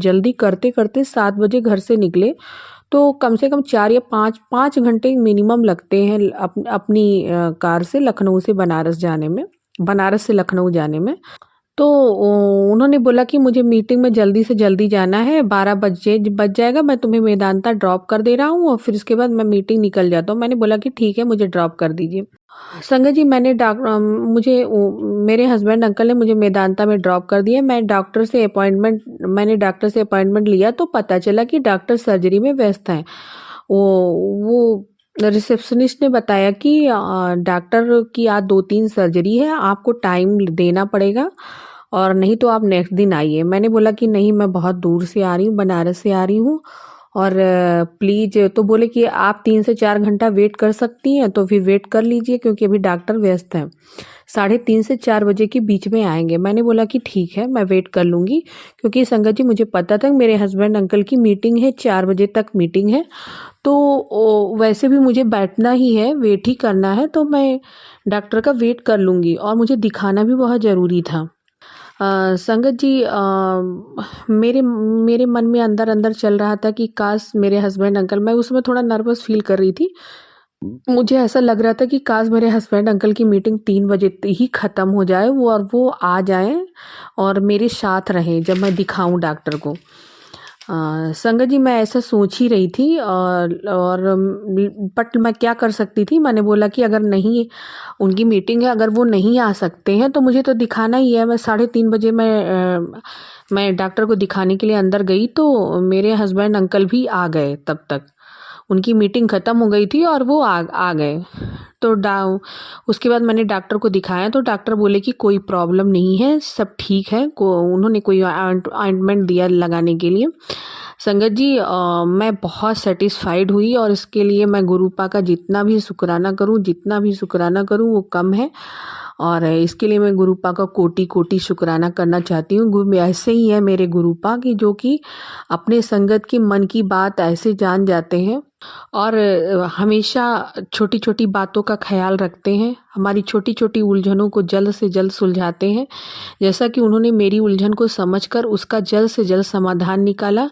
जल्दी करते करते 7 बजे घर से निकले तो कम से कम 4 या 5 घंटे मिनिमम लगते हैं अपनी कार से लखनऊ से बनारस से लखनऊ जाने में। तो उन्होंने बोला कि मुझे मीटिंग में जल्दी से जल्दी जाना है, 12 बज जाएगा, मैं तुम्हें मेदांता ड्रॉप कर दे रहा हूँ और फिर इसके बाद मैं मीटिंग निकल जाता हूँ। मैंने बोला कि ठीक है, मुझे ड्रॉप कर दीजिए। संगत जी, मेरे हस्बैंड अंकल ने मुझे मेदांता में ड्रॉप कर दिया। मैंने डॉक्टर से अपॉइंटमेंट लिया तो पता चला कि डॉक्टर सर्जरी में व्यस्त हैं। वो रिसेप्शनिस्ट ने बताया कि डॉक्टर की आज 2-3 सर्जरी है, आपको टाइम देना पड़ेगा और नहीं तो आप नेक्स्ट दिन आइए। मैंने बोला कि नहीं, मैं बहुत दूर से आ रही हूँ, बनारस से आ रही हूँ और प्लीज़। तो बोले कि आप 3 से 4 घंटा वेट कर सकती हैं, तो फिर वेट कर लीजिए क्योंकि अभी डॉक्टर व्यस्त हैं, 3:30 से 4 बजे के बीच में आएंगे। मैंने बोला कि ठीक है, मैं वेट कर लूँगी क्योंकि संगत जी मुझे पता था मेरे हस्बैंड अंकल की मीटिंग है, 4 बजे तक मीटिंग है, तो वैसे भी मुझे बैठना ही है, वेट ही करना है, तो मैं डॉक्टर का वेट कर लूँगी और मुझे दिखाना भी बहुत ज़रूरी था। संगत जी, मेरे मन में अंदर चल रहा था कि काश मेरे हस्बैंड अंकल, मैं उसमें थोड़ा नर्वस फील कर रही थी, मुझे ऐसा लग रहा था कि काश मेरे हस्बैंड अंकल की मीटिंग 3 बजे ही ख़त्म हो जाए वो आ जाएं और मेरे साथ रहें जब मैं दिखाऊं डॉक्टर को। संगत जी, मैं ऐसा सोच ही रही थी बट मैं क्या कर सकती थी। मैंने बोला कि अगर नहीं उनकी मीटिंग है, अगर वो नहीं आ सकते हैं तो मुझे तो दिखाना ही है। मैं 3:30 बजे मैं डॉक्टर को दिखाने के लिए अंदर गई तो मेरे हस्बैंड अंकल भी आ गए। तब तक उनकी मीटिंग ख़त्म हो गई थी और वो आ गए। तो उसके बाद मैंने डॉक्टर को दिखाया तो डॉक्टर बोले कि कोई प्रॉब्लम नहीं है, सब ठीक है। उन्होंने कोई ऑइंटमेंट दिया लगाने के लिए। संगत जी, मैं बहुत सेटिस्फाइड हुई और इसके लिए मैं गुरुपा का जितना भी शुक्राना करूं वो कम है। और इसके लिए मैं गुरुपा का कोटि शुक्राना करना चाहती हूँ। ऐसे ही है मेरे गुरुपा की जो कि अपने संगत की मन की बात ऐसे जान जाते हैं और हमेशा छोटी छोटी बातों का ख्याल रखते हैं। हमारी छोटी छोटी उलझनों को जल्द से जल्द सुलझाते हैं, जैसा कि उन्होंने मेरी उलझन को समझकर उसका जल्द से जल्द समाधान निकाला।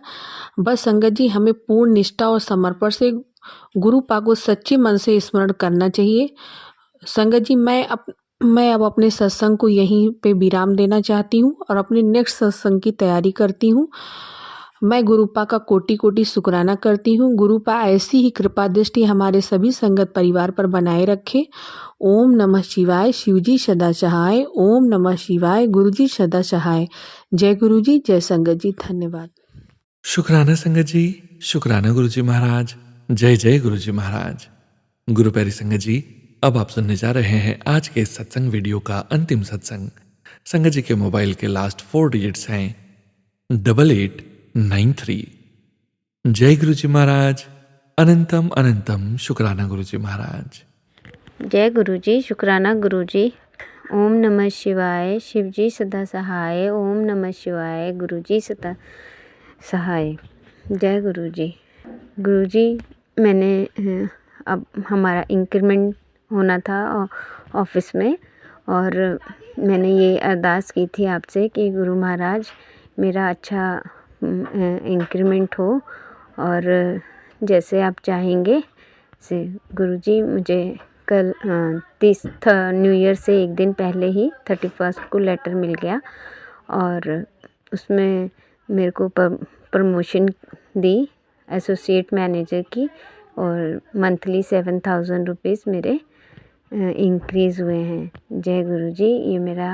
बस संगत जी, हमें पूर्ण निष्ठा और समर्पण से गुरुपा को सच्चे मन से स्मरण करना चाहिए। संगत जी, मैं अब अपने सत्संग को यहीं पे विराम देना चाहती हूँ और अपने नेक्स्ट सत्संग की तैयारी करती हूँ। मैं गुरुपा का कोटि शुक्राना करती हूँ। गुरुपा ऐसी ही कृपा दृष्टि हमारे सभी संगत परिवार पर बनाए रखे। ओम नमः शिवाय। शिवजी सदा सहाय। ओम नमः शिवाय। गुरुजी सदा सहाय। जय गुरुजी, जय संगत जी। धन्यवाद। शुक्राना संगत जी, शुक्राना गुरुजी महाराज। जय जय गुरुजी महाराज। गुरु प्यारी संगत जी, अब आप सुनने जा रहे हैं आज के इस सत्संग वीडियो का अंतिम सत्संग। संगत जी के मोबाइल के लास्ट 4 डिजिट्स हैं 8893। जय गुरुजी महाराज। अनंतम अनंतम शुक्राना गुरुजी महाराज। जय गुरुजी, शुक्राना गुरुजी। ओम नमः शिवाय। शिवजी सदा सहाय। ओम नमः शिवाय। गुरुजी सदा सहाय। जय गुरुजी। गुरुजी, मैंने अब हमारा इंक्रीमेंट होना था ऑफिस में और मैंने ये अरदास की थी आपसे कि गुरु महाराज मेरा अच्छा इंक्रीमेंट हो और जैसे आप चाहेंगे से। गुरुजी, मुझे कल 30 न्यू ईयर से एक दिन पहले ही 31 को लेटर मिल गया और उसमें मेरे को प्रमोशन दी एसोसिएट मैनेजर की और मंथली 7,000 रुपीज़ मेरे इंक्रीज़ हुए हैं। जय गुरुजी। ये मेरा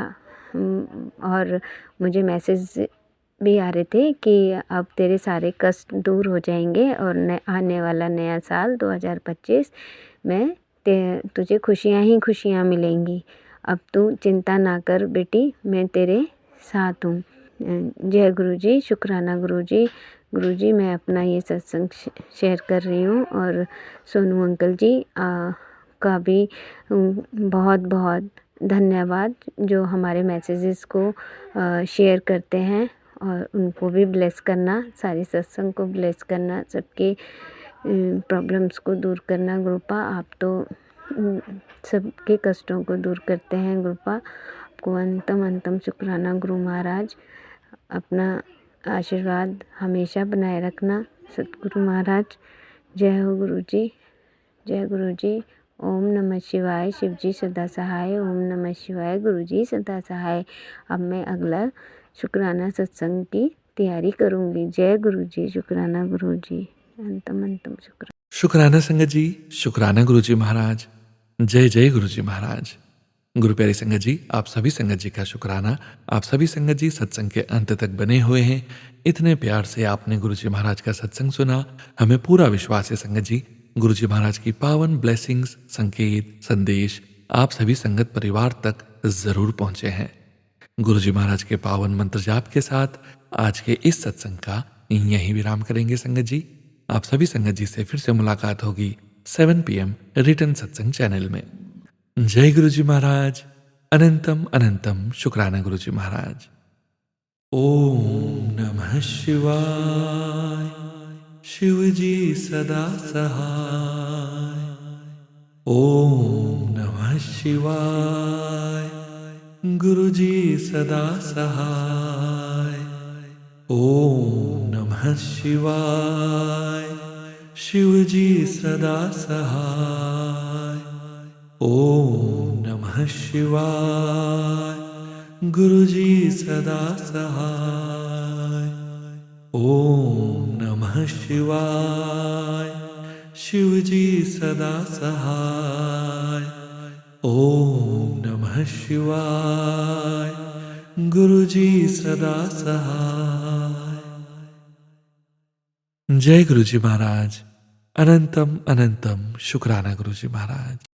और मुझे मैसेज भी आ रहे थे कि अब तेरे सारे कष्ट दूर हो जाएंगे और आने वाला नया साल 2025 में तुझे खुशियाँ ही खुशियाँ मिलेंगी। अब तू चिंता ना कर बेटी, मैं तेरे साथ हूँ। जय गुरुजी। शुक्राना गुरुजी। गुरुजी, मैं अपना ये सत्संग शेयर कर रही हूँ और सोनू अंकल जी का भी बहुत बहुत धन्यवाद जो हमारे मैसेजेस को शेयर करते हैं और उनको भी ब्लेस करना, सारे सत्संग को ब्लेस करना, सबके प्रॉब्लम्स को दूर करना। गुरुपा, आप तो सबके कष्टों को दूर करते हैं। गुरुपा, आपको अंतम अंतम शुक्राना गुरु महाराज। अपना आशीर्वाद हमेशा बनाए रखना सतगुरु महाराज। जय हो गुरुजी। जय गुरुजी। ओम नमः शिवाय। शिवजी सदा सहाय। ओम नमः शिवाय। गुरुजी सदा सहाय। अब मैं अगला शुक्राना सत्संग की तैयारी करूंगी। जय गुरुजी। शुक्राना गुरुजी। अंतम अंतम शुक्राना संगत जी। शुक्राना गुरुजी महाराज। जय जय गुरुजी महाराज। गुरु प्यारी संगत जी, आप सभी संगत जी का शुक्राना। आप सभी संगत जी सत्संग के अंत तक बने हुए हैं। इतने प्यार से आपने गुरुजी महाराज का सत्संग सुना। हमें पूरा विश्वास है संगत जी, गुरुजी महाराज की पावन ब्लेसिंग्स, संकेत, संदेश आप सभी संगत परिवार तक जरूर पहुंचे हैं। गुरुजी महाराज के पावन मंत्र जाप के साथ आज के इस सत्संग का यहीं विराम करेंगे संगत जी। आप सभी संगत जी से फिर से मुलाकात होगी 7 PM रिटर्न सत्संग चैनल में। जय गुरुजी महाराज। अनंतम अनंतम शुक्राना गुरुजी महाराज। ओम नमः शिवाय। शिवजी सदा सहाय। ओम नमः शिवाय। गुरुजी सदा सहाय। ओम नमः शिवाय। शिवजी सदा सहाय। ओम नमः शिवाय। गुरुजी सदा सहाय। ओम नमः शिवाय। शिवजी सदा सहाय। ओम नमः शिवाय। गुरुजी सदा सहाय। जय गुरुजी महाराज। अनंतम अनंतम शुक्राना गुरुजी महाराज।